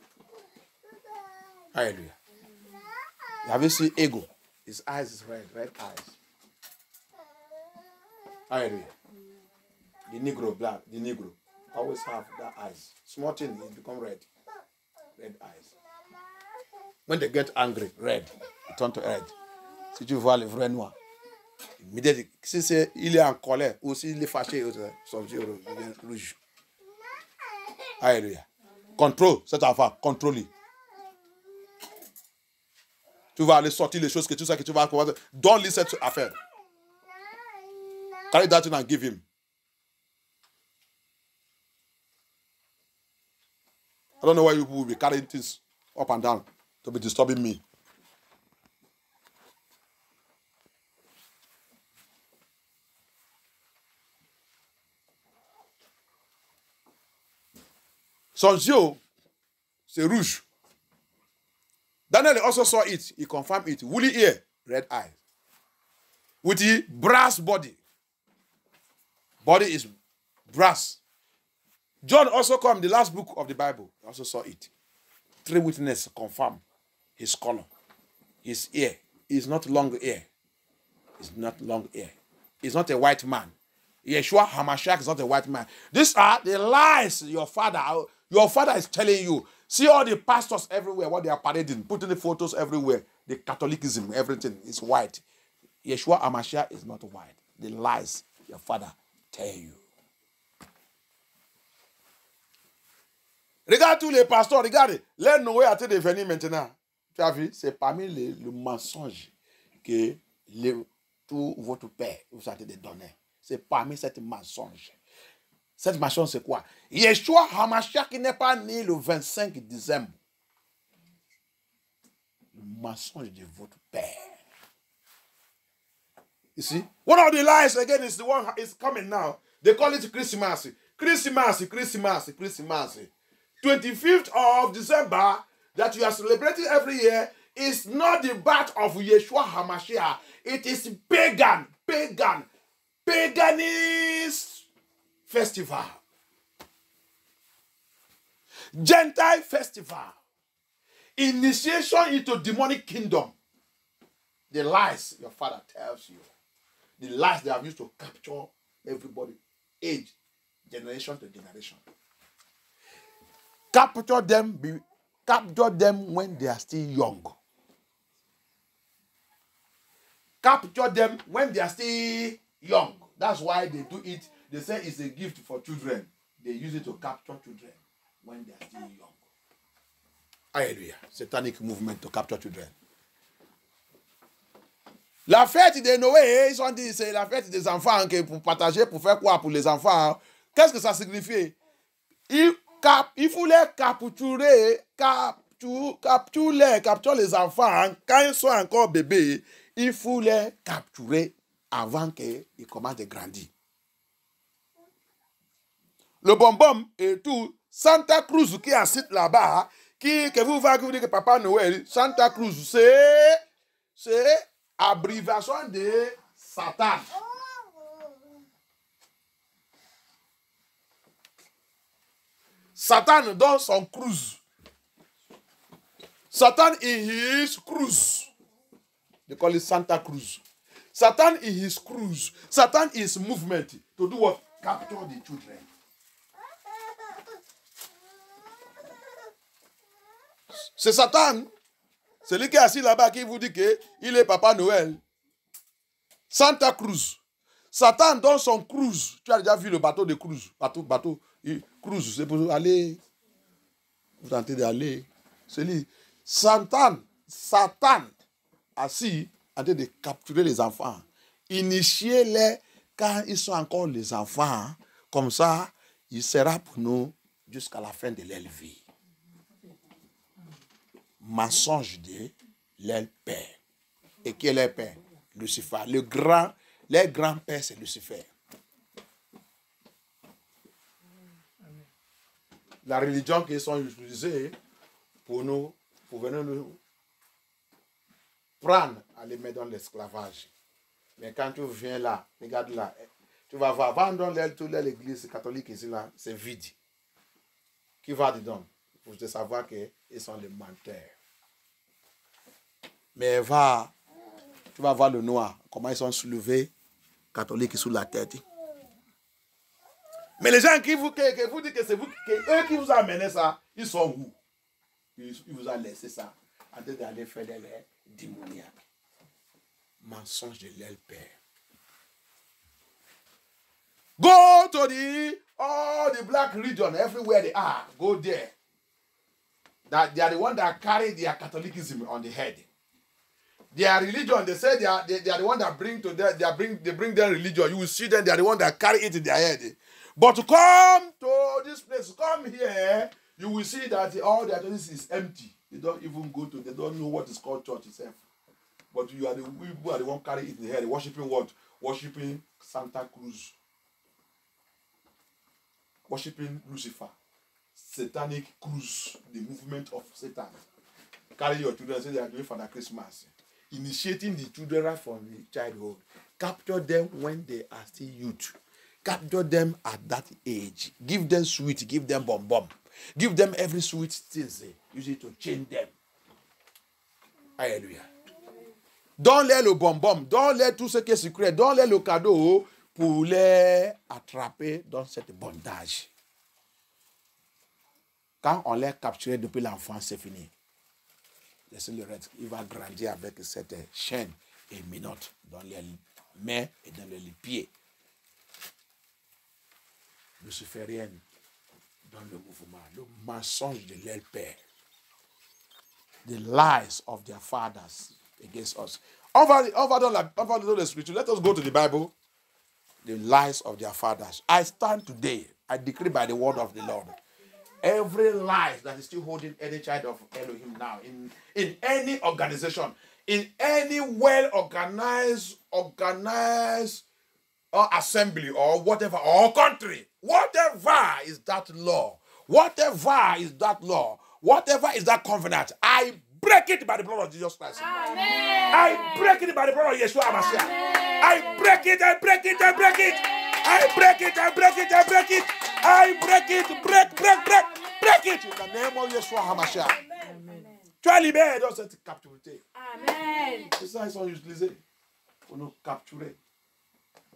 Alléluia. Have you seen ego? His eyes is red eyes. Hallelujah. The Negro black, the Negro always have that eyes. Small thing, it become red. Red eyes. When they get angry, red, it turn to red. Si tu vois le vrai noir, immédiatement, si il est en colère ou s'il est fâché, son yeux devient rouge. Alléluia. Contrôle cette affaire, contrôle. Tu vas aller sortir les choses que tu sais que tu vas commencer. Donne-lui cette affaire. Carry that in and give him. I don't know why you will be carrying things up and down to be disturbing me. Son yeux, c'est rouge. Daniel also saw it. He confirmed it. Woolly ear, red eyes. With the brass body. Body is brass. John also come, the last book of the Bible. He also saw it. 3 witnesses confirm his color. His ear is not long ear. It's not long ear. He's not a white man. Yeshua HaMashiach is not a white man. These are the lies your father is telling you. See all the pastors everywhere, what they are parading, putting the photos everywhere. The Catholicism, everything is white. Yeshua HaMashiach is not white. The lies your father tell you. Regarde tous les pasteurs, regardez. Les Noé a été devenu maintenant. Tu as vu, c'est parmi le mensonge que tout votre père vous a été donné. C'est parmi cette mensonge. Cette mensonge, c'est quoi? Yeshua HaMashiach qui n'est pas né le 25 décembre. Le mensonge de votre père. You see? One of the lies again is the one is coming now. They call it Christmas. Christmas. 25th of December that you are celebrating every year is not the birth of Yeshua HaMashiach. It is paganist festival. Gentile festival. Initiation into demonic kingdom. The lies your father tells you. The lies they have used to capture everybody. Age, generation to generation. Capture them when they are still young. Capture them when they are still young. That's why they do it. They say it's a gift for children. They use it to capture children when they are still young. Hallelujah. Satanic movement to capture children. La fête de Noé, ils ont dit, c'est la fête des enfants pour partager, pour faire quoi pour les enfants? Qu'est-ce que ça signifie? Il faut les capturer les enfants quand ils sont encore bébés. Il faut les capturer avant qu'ils commencent à grandir. Le bonbon et tout, Santa Cruz qui est assis là-bas, que vous dites que Papa Noël, Santa Cruz, c'est abréviation de Satan. Satan dans son cruise. Satan in his cruise. They call it Santa Cruz. Satan in his cruise. Satan is movement to do what? Capture the children. C'est Satan. Celui qui est assis là-bas qui vous dit qu'il est Papa Noël. Santa Cruz. Satan dans son cruise. Tu as déjà vu le bateau de cruise. Bateau. Cruise, c'est pour aller. Vous tentez d'aller. Celui. Satan assis en train de capturer les enfants. Initiez-les quand ils sont encore les enfants. Comme ça, il sera pour nous jusqu'à la fin de leur vie. Mensonge de leur père. Et qui est leur père? Lucifer. Leur grand-père, c'est Lucifer. La religion qu'ils sont utilisées pour venir nous prendre à les mettre dans l'esclavage. Mais quand tu viens là, regarde là, tu vas voir, va dans toute l'église catholique ici là, c'est vide. Qui va dedans? Il faut savoir qu'ils sont les menteurs. Mais tu vas voir le noir, comment ils sont soulevés, catholiques sous la tête. Mais les gens qui vous disent que c'est eux qui vous amenez ça, ils sont où? Ils vous ont laissé ça, en train d'aller faire des démoniaques. Mensonge de leur père. Go to all the black region, everywhere they are, go there. That they are the one that carry their Catholicism on the head. Their religion, they say they are the one that bring their religion. You will see them, they are the one that carry it in their head. But to come to this place, come here, you will see that all their churches is empty. They don't even go to, they don't know what is called church itself. But you are the one carry it in the head, worshiping what? Worshiping Santa Cruz. Worshiping Lucifer. Satanic cruise, the movement of Satan. Carry your children, say they are doing for the Christmas. Initiating the children right from the childhood. Capture them when they are still youth. Capture them at that age. Give them sweet, give them bomb. Give them every sweet thing. Use it to change them. Alléluia. Donne-leur le bonbon. Donne-leur tout ce qui est secret. Donne-leur le cadeau pour les attraper dans cette bondage. Quand on l'a capturé depuis l'enfance, c'est fini. Laissez-le reste. Il va grandir avec cette chaîne et minote dans les mains et dans les pieds. Luciférienne dans le mouvement. Le mensonge de leur père. The lies of their fathers against us. On va dans le scripture. Let us go to the Bible. The lies of their fathers. I stand today. I decree by the word of the Lord. Every lie that is still holding any child of Elohim now, in any organization, in any well-organized or assembly or whatever, or country, whatever is that law, whatever is that covenant, I break it by the blood of Jesus Christ. Amen. I break it by the blood of Yeshua HaMashiach. I break it. I break it. Break it. In the name of Yeshua HaMashiach. Tu es libéré dans cette captivité. Amen. C'est ça, ils sont utilisés pour nous capturer.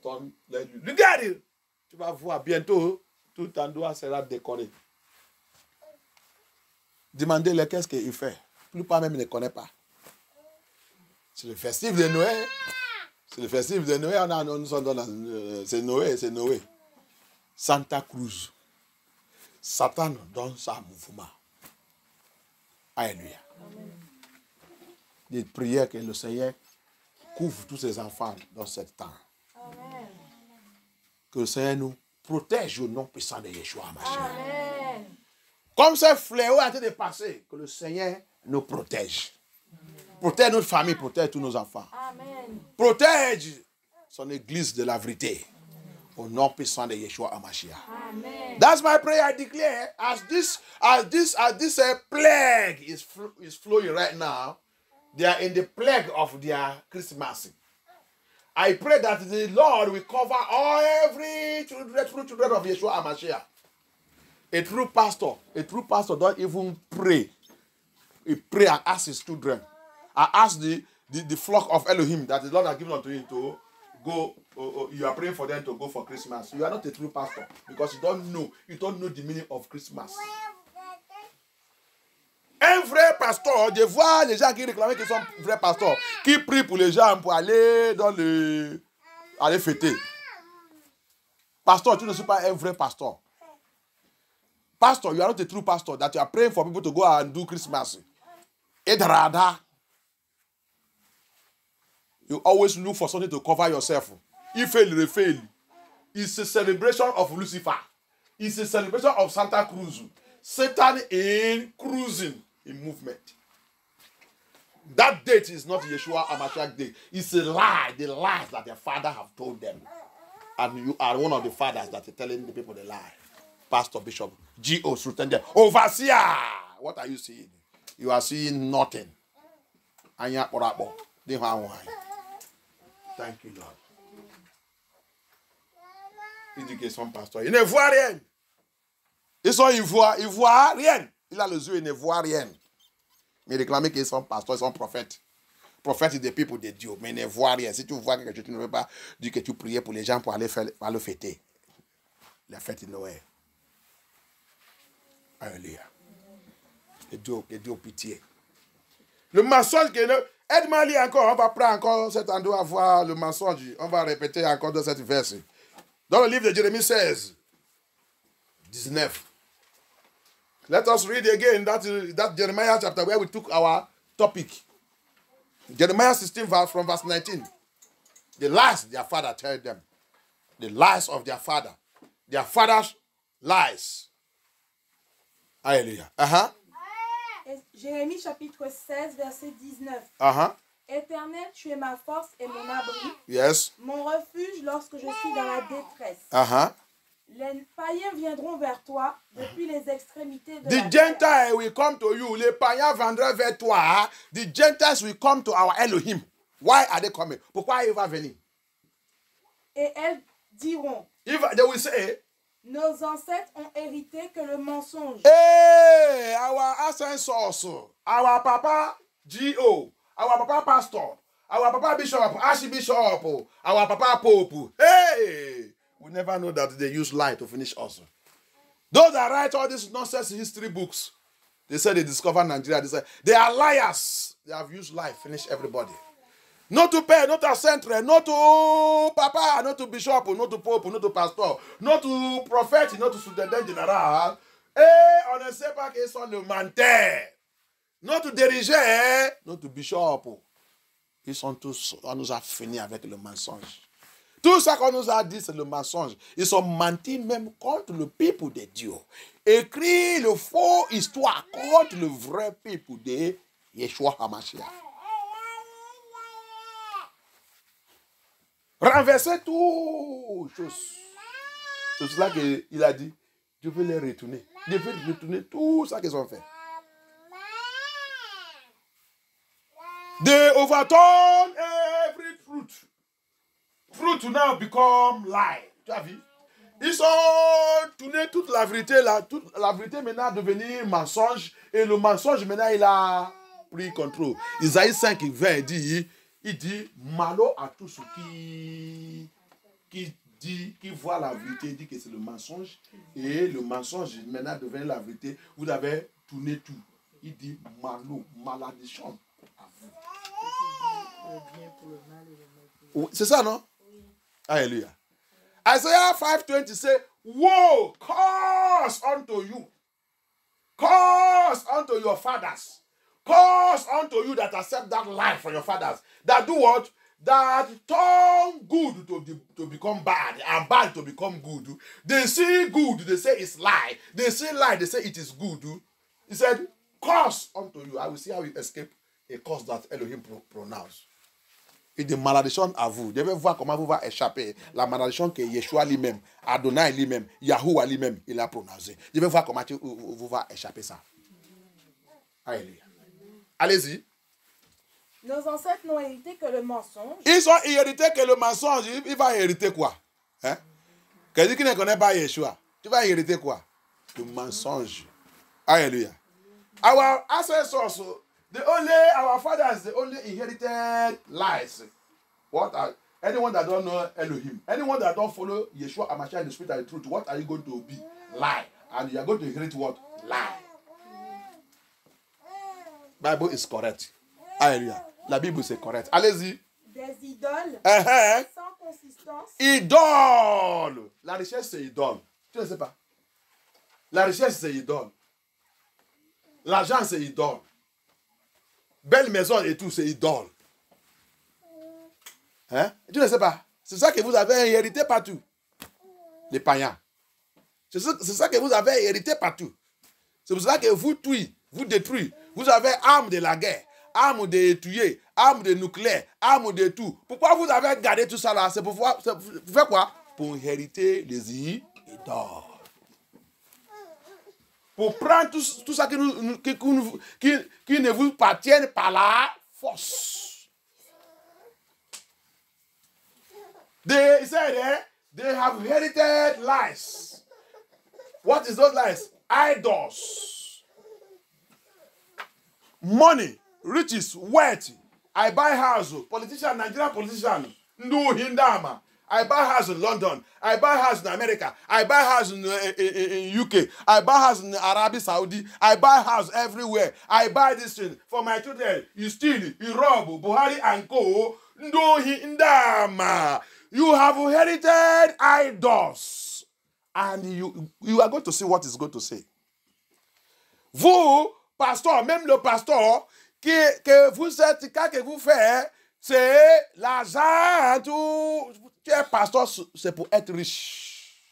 Regarde, tu vas voir bientôt, tout endroit sera décoré. Demandez-le qu'est-ce qu'il fait. Plus pas même ne connaît pas. C'est le festif de Noé. C'est Noé. Santa Cruz. Satan dans sa mouvement. Alléluia. Des prières que le Seigneur couvre tous ses enfants dans ce temps. Amen. Que le Seigneur nous protège au nom puissant de Yeshua HaMashiach. Amen. Comme ce fléau a été dépassé, que le Seigneur nous protège. Protège notre famille, protège tous nos enfants. Amen. Protège son église de la vérité. Au nom puissant de Yeshua HaMashiach. Amen. That's my prayer. I declare, as this plague is flowing right now, they are in the plague of their Christmas. I pray that the Lord will cover every children of Yeshua HaMashiach. A true pastor don't even pray. He pray and ask his children. I ask the flock of Elohim that the Lord has given unto him to go. You are praying for them to go for Christmas. You are not a true pastor because you don't know the meaning of Christmas. Un vrai pasteur, je vois les gens qui réclament qu'ils sont vrais pasteurs, qui prient pour les gens pour aller aller fêter. Pasteur, tu ne suis pas un vrai pasteur. Pastor, you are not a true pastor that you are praying for people to go and do Christmas. It's rather, you always look for something to cover yourself. You fail. It's a celebration of Lucifer. It's a celebration of Santa Cruz. Satan in cruising, in movement. That date is not Yeshua HaMashiach day. It's a lie. The lies that their father have told them. And you are one of the fathers that are telling the people the lie. Pastor, Bishop, G.O. Superintendent, Overseer. What are you seeing? You are seeing nothing. Thank you, Lord. Éducation, pasteur. Il ne voit rien. Ils sont voient rien. Il a les yeux, il ne voit rien. Mais réclamer qu'ils sont pasteurs, ils sont prophètes. Prophètes des people de Dieu, mais ils ne voient rien. Si tu vois quelque chose, tu ne veux pas dire que tu priais pour les gens pour aller le fêter. La fête de Noël. Alléluia. Que Dieu pitié. Le mensonge que aide-moi à lire encore. On va prendre encore cet endroit à voir le mensonge. On va répéter encore dans cette verse. Dans le livre de Jérémie 16, 19. Let us read again that Jeremiah chapter where we took our topic. Jeremiah 16 from verse 19. The lies their father told them. The lies of their father. Their father's lies. Alléluia. Jérémie chapitre 16, verset 19. Éternel, tu es ma force et mon abri. Yes. Mon refuge lorsque je suis dans la détresse. Les païens viendront vers toi depuis les extrémités de la terre. The Gentiles will come to you. Les païens viendront vers toi. The Gentiles will come to our Elohim. Why are they coming? Pourquoi ils vont venir? Et elles diront. They will say. Nos ancêtres ont hérité que le mensonge. Hey, our ancestors, our papa G.O., our papa pastor, our papa bishop, archbishop, our papa pope. Hey, we never know that they use lie to finish us. Those that write all these nonsense history books, they say they discovered Nigeria. They say they are liars. They have used lie to finish everybody. Not to pay, not to centre, not to papa, not to bishop, not to pope, not to pastor, not to prophet, not to superintendent général. Et on ne sait pas qu'ils sont le menteur. Not to diriger, not to bishop. Ils sont tous, on nous a fini avec le mensonge. Tout ça qu'on nous a dit, c'est le mensonge. Ils sont mentis même contre le peuple de Dieu. Écrit le faux histoire contre le vrai peuple de Yeshua HaMashiach. Renverser tout chose. C'est cela qu'il a dit. Je veux les retourner. Je veux retourner tout ça qu'ils ont fait. They overturn every truth. Truth now become lie. Tu as vu? Ils ont tourné toute la vérité là. Toute la vérité maintenant est devenue mensonge. Et le mensonge maintenant il a pris contrôle. Isaïe 5, 20 dit. Il dit, malheur à tous ceux qui voient la vérité, il dit que c'est le mensonge. Et le mensonge maintenant devient la vérité. Vous avez tourné tout. Il dit, malédiction à vous. C'est ça, non? Alléluia. Isaiah 5:20 say, woe, curse unto you. Curse unto your fathers. Curse unto you that accept that lie from your fathers. That do what? That turn good to become bad and bad to become good. They see good, they say it's lie. They see lie, they say it is good. He said, curse unto you. I will see how you escape a curse that Elohim pronounced. Il dit malédiction à vous. Vous devez voir comment vous va échapper la malédiction que Yeshua lui-même, Adonai lui-même, Yahuwah lui-même, il a prononcé. Vous devez voir comment vous va échapper ça. Alléluia. Allez-y. Nos ancêtres n'ont hérité que le mensonge. Ils ont hérité que le mensonge. Il va hériter quoi? Hein? Quelqu'un qui ne connaît pas Yeshua, tu vas hériter quoi? Le mensonge. Alléluia. Our ancestors, our fathers, they only inherited lies. Anyone that don't know Elohim, anyone that don't follow Yeshua HaMashiach, the spirit and the truth, what are you going to be? Lie. And you are going to inherit what? Lie. Bible is correct. Alléluia. La Bible, c'est correct. Allez-y. Des idoles sans consistance. Idole. La richesse, c'est idole. Tu ne sais pas. La richesse, c'est idole. L'argent, c'est idole. Belle maison et tout, c'est idole. Hein? Tu ne sais pas. C'est ça que vous avez hérité partout. Les païens. C'est ça que vous avez hérité partout. C'est pour ça que vous tuez, vous détruisez. Vous avez armes de la guerre, armes de tuer, armes de nucléaire, armes de tout. Pourquoi vous avez gardé tout ça là? C'est pour faire quoi? Pour hériter les idoles. Pour prendre tout ça qui ne vous appartient par la force. They said they have inherited lies. What is those lies? Idols. Money, riches, wealth. I buy house. Politician, Nigerian politician. No hindama. I buy house in London. I buy house in America. I buy house in UK. I buy house in Arabia Saudi. I buy house everywhere. I buy this thing for my children. You steal, you rob, Buhari and co. No hindama. You have inherited idols. And you are going to see what it's going to say. Vous, pasteur, même le pasteur, que vous êtes, quand que vous faites, c'est l'argent, tout. Tu es pasteur, c'est pour être riche.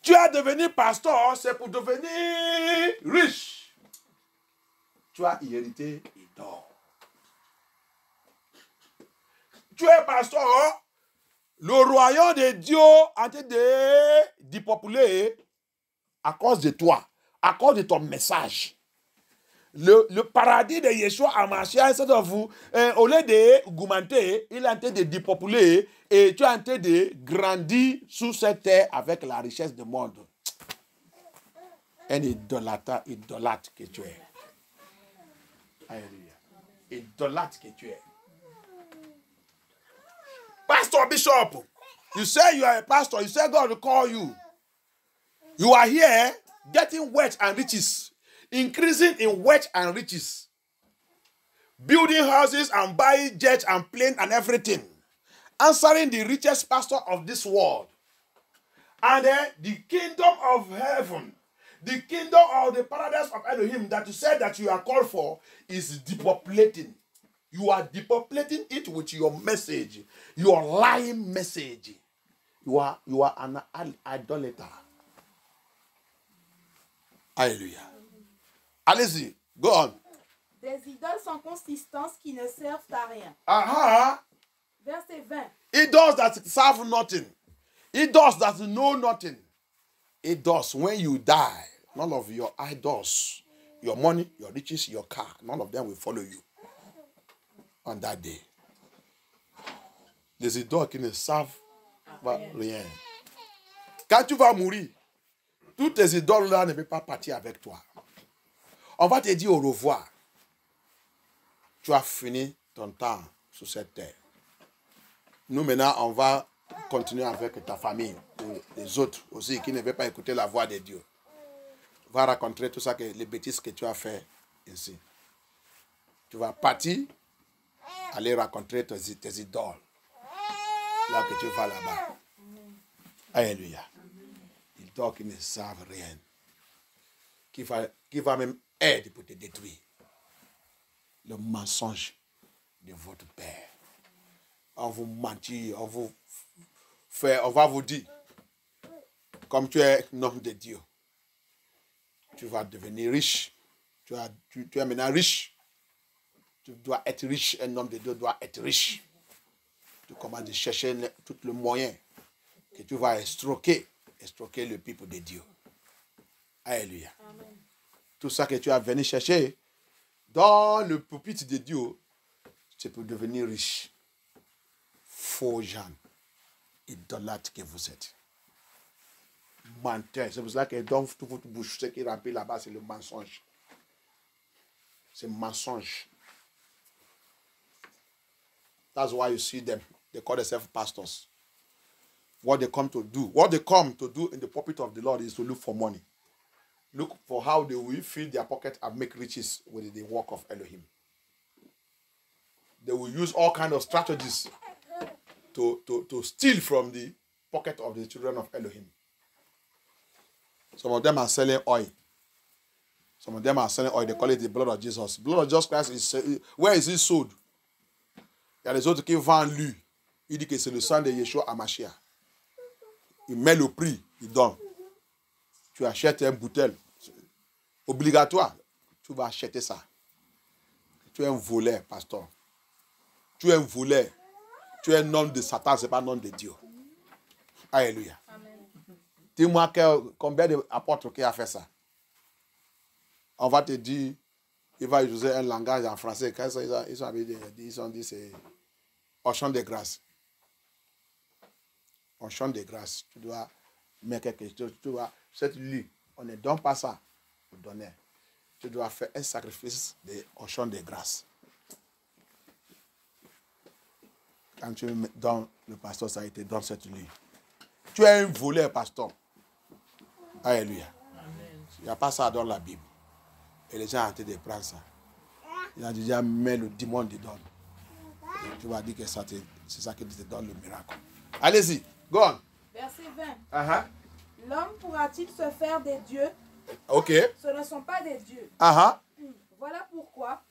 Tu es devenu pasteur, c'est pour devenir riche. Tu as hérité d'or. Tu es pasteur, le royaume de Dieu a été dépopuler à cause de toi, à cause de ton message. Le paradis de Yeshua a marché à cette vous, au lieu d'augmenter, il est en train de dépopuler et tu es en train de grandir sous cette terre avec la richesse du monde. Un idolâtre que tu es. Alléluia. Idolâtre que tu es. Pastor Bishop, you say you are a pastor, you say God will call you. You are here getting wealth and riches. Increasing in wealth and riches, building houses and buying jets and planes and everything, answering the richest pastor of this world. And the kingdom of heaven, the kingdom of the paradise of Elohim that you said that you are called for is depopulating. You are depopulating it with your message, your lying message. You are an idolater. Hallelujah. Allez-y, go on. Des idoles sans consistance qui ne servent à rien. Verset 20. Idols that serve nothing. Idols that know nothing. Idols, when you die, none of your idols, your money, your riches, your car, none of them will follow you on that day. Les idoles qui ne servent rien. Quand tu vas mourir, toutes tes idoles-là ne peuvent pas partir avec toi. On va te dire au revoir. Tu as fini ton temps sur cette terre. Nous, maintenant, on va continuer avec ta famille ou les autres aussi qui ne veulent pas écouter la voix de Dieu. Tu vas raconter tout ça, les bêtises que tu as fait ici. Tu vas partir, aller raconter tes idoles. Là que tu vas là-bas. Alléluia. Idoles qui ne savent rien. Qui va même aide pour te détruire. Le mensonge de votre père. On vous mentit, on va vous dire, comme tu es un homme de Dieu, tu vas devenir riche. Tu es maintenant riche. Tu dois être riche. Un homme de Dieu doit être riche. Tu commences à chercher tout le moyen que tu vas estroquer le peuple de Dieu. Alléluia. Amen. Tout ça que tu as venu chercher dans le pupitre de Dieu, c'est pour devenir riche. Faux gens, idolâtres que vous êtes. Menteurs. C'est pour ça que dans toute votre bouche, ce qui est rempli là-bas, c'est le mensonge. C'est le mensonge. That's why you see them. They call themselves pastors. What they come to do in the pulpit of the Lord is to look for money. look for how they will fill their pocket and make riches with the work of Elohim. They will use all kinds of strategies to steal from the pocket of the children of Elohim. Some of them are selling oil. Some of them are selling oil. They call it the blood of Jesus. The blood of Jesus Christ is, where is it sold? Il y a des autres qui vendent lui. Il dit que c'est le sang de Yeshua Hamashiach. Il met le prix, il donne. Tu achètes une bouteille. Obligatoire. Tu vas acheter ça. Tu es un voleur, pasteur. Tu es un voleur. Tu es un homme de Satan, ce n'est pas un homme de Dieu. Alléluia. Dis-moi combien d'apôtres qui a fait ça. On va te dire, il va utiliser un langage en français. Quand ils ont dit c'est au chant de grâce. Au chant de grâce. Tu dois mettre quelque chose. Tu dois, cette lui, on ne donne pas ça pour donner. Tu dois faire un sacrifice au chant de grâce. Quand tu donnes le pasteur, ça a été dans cette lui. Tu es un voleur, pasteur. Alléluia. Il n'y a pas ça dans la Bible. Et les gens ont été de prendre ça. Ils ont déjà mis le démon dedans. Tu vas dire que c'est ça qui te donne le miracle. Allez-y, go on. Verset 20. L'homme pourra-t-il se faire des dieux? Ok. Ce ne sont pas des dieux. Voilà pourquoi,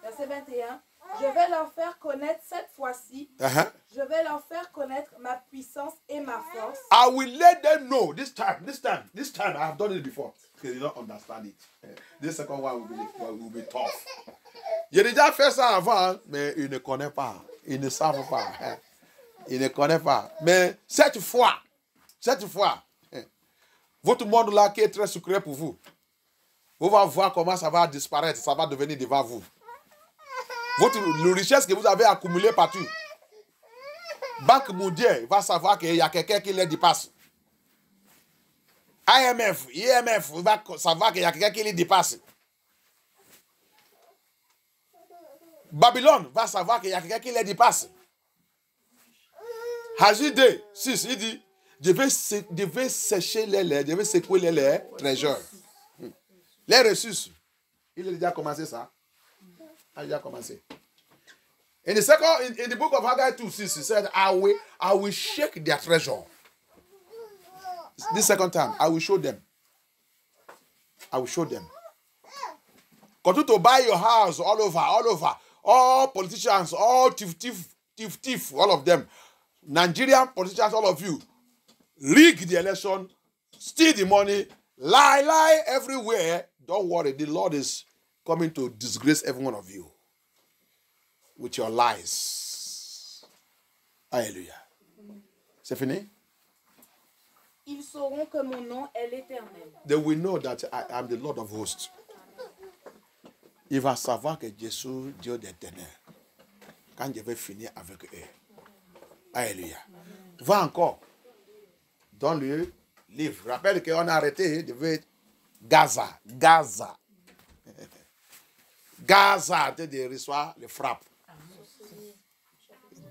verset 21, je vais leur faire connaître cette fois-ci, je vais leur faire connaître ma puissance et ma force. I will let them know this time I have done it before. Because you don't understand it. This second one will be tough. J'ai déjà fait ça avant, mais ils ne connaissent pas. Ils ne savent pas. Ils ne connaissent pas. Mais cette fois, votre monde là qui est très secret pour vous, vous allez voir comment ça va disparaître, ça va devenir devant vous. Le richesse que vous avez accumulée partout. Banque mondiale va savoir qu'il y a quelqu'un qui les dépasse. IMF va savoir qu'il y a quelqu'un qui les dépasse. Babylone va savoir qu'il y a quelqu'un qui les dépasse. Hagide 6, il dit, je vais sécher les laits, je vais secouer les laits trésors. Les ressources. Il a déjà commencé ça. Il a déjà commencé. In the book of Haggai 2:6, he said, I will shake their treasure. This second time, I will show them. I will show them. Continue to buy your house all over. All politicians, all thief, all of them. Nigerian politicians, all of you. Rig the election, steal the money, lie everywhere. Don't worry, the Lord is coming to disgrace every one of you with your lies. Alléluia. C'est fini? Ils sauront que mon nom est l'Éternel. They will know that I am the Lord of hosts. Il va savoir que Jésus, Dieu d'éternel. Quand je vais finir avec eux. Alléluia. Va encore dans le livre. Rappelle qu'on a arrêté de Gaza. Gaza, tu reçois le frappe.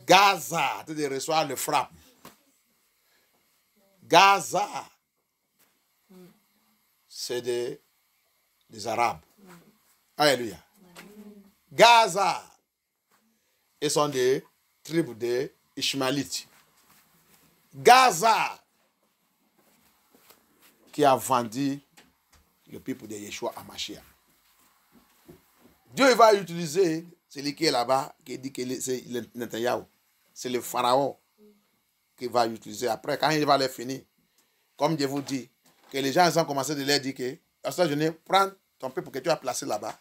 Gaza, tu reçois le frappe. Gaza, c'est des Arabes. Alléluia. Gaza, ils sont des tribus des Ishmaélites. Gaza, qui a vendu le peuple de Yeshua Hamashiach. Dieu va utiliser celui qui est là-bas, qui dit que c'est Netanyahu. C'est le pharaon qui va utiliser. Après, quand il va les finir, comme je vous dis, que les gens ont commencé de leur dire que, à ce journée, prends ton peuple que tu as placé là-bas,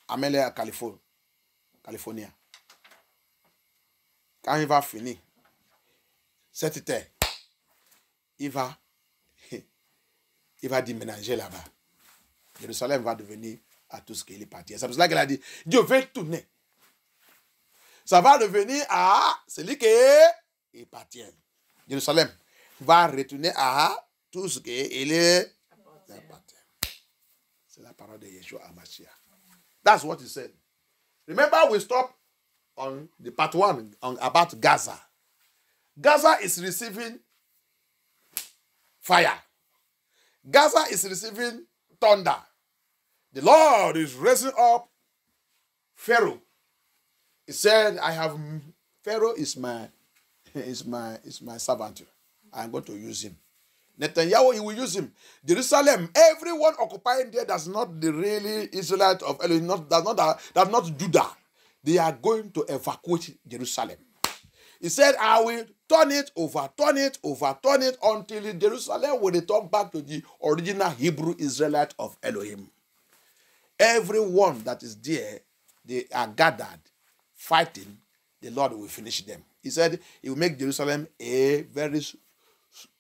amène-les à Californie. Quand il va finir cette terre, il va déménager là-bas. Jérusalem va devenir à tout ce qu'il est parti. C'est pour cela qu'il a dit, Dieu veut tourner. Ça va devenir à celui qui est parti. Jérusalem va retourner à tout ce qu'il est parti. C'est la parole de Yeshua Hamashiach. That's what he said. Remember, we stopped on the part 1 about Gaza. Gaza is receiving fire. Gaza is receiving thunder. The Lord is raising up Pharaoh. He said, Pharaoh is my servant. I'm going to use him. Netanyahu, he will use him. Jerusalem, everyone occupying there that's not the really Israelite of Elohim, that's not Judah. They are going to evacuate Jerusalem. He said, I will turn it over until Jerusalem will return back to the original Hebrew Israelite of Elohim. Everyone that is there, they are gathered, fighting, the Lord will finish them. He said he will make Jerusalem a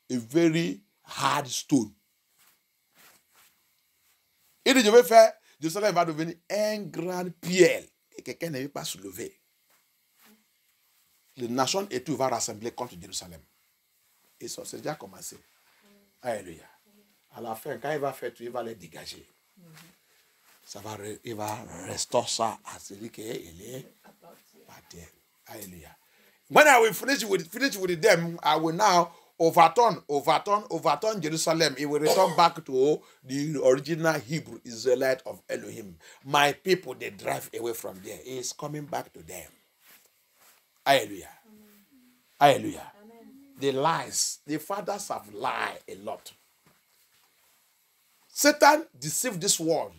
very hard stone. Il dit, je vais faire, Jerusalem va devenir un grand pierre et quelqu'un ne peut pas soulever. Les nations et tout va rassembler contre Jérusalem. Et ça, c'est déjà commencé. Alléluia. À la fin, quand il va faire tout, il va les dégager. Il va restaurer ça à celui qui est par terre. Alléluia. When I will finish with them, I will now overturn Jerusalem. It will return back to the original Hebrew Israelite of Elohim. My people, they drive away from there. It is coming back to them. Hallelujah. Hallelujah. The lies. The fathers have lied a lot. Satan deceived this world.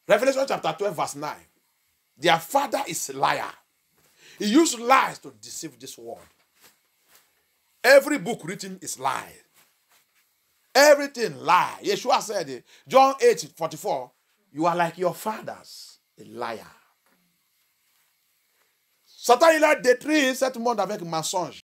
Revelation chapter 12 verse 9. Their father is a liar. He used lies to deceive this world. Every book written is lie. Everything lie. Yeshua said it. John 8:44. You are like your fathers, a liar. Satan, il a détruit cette monde avec mensonge.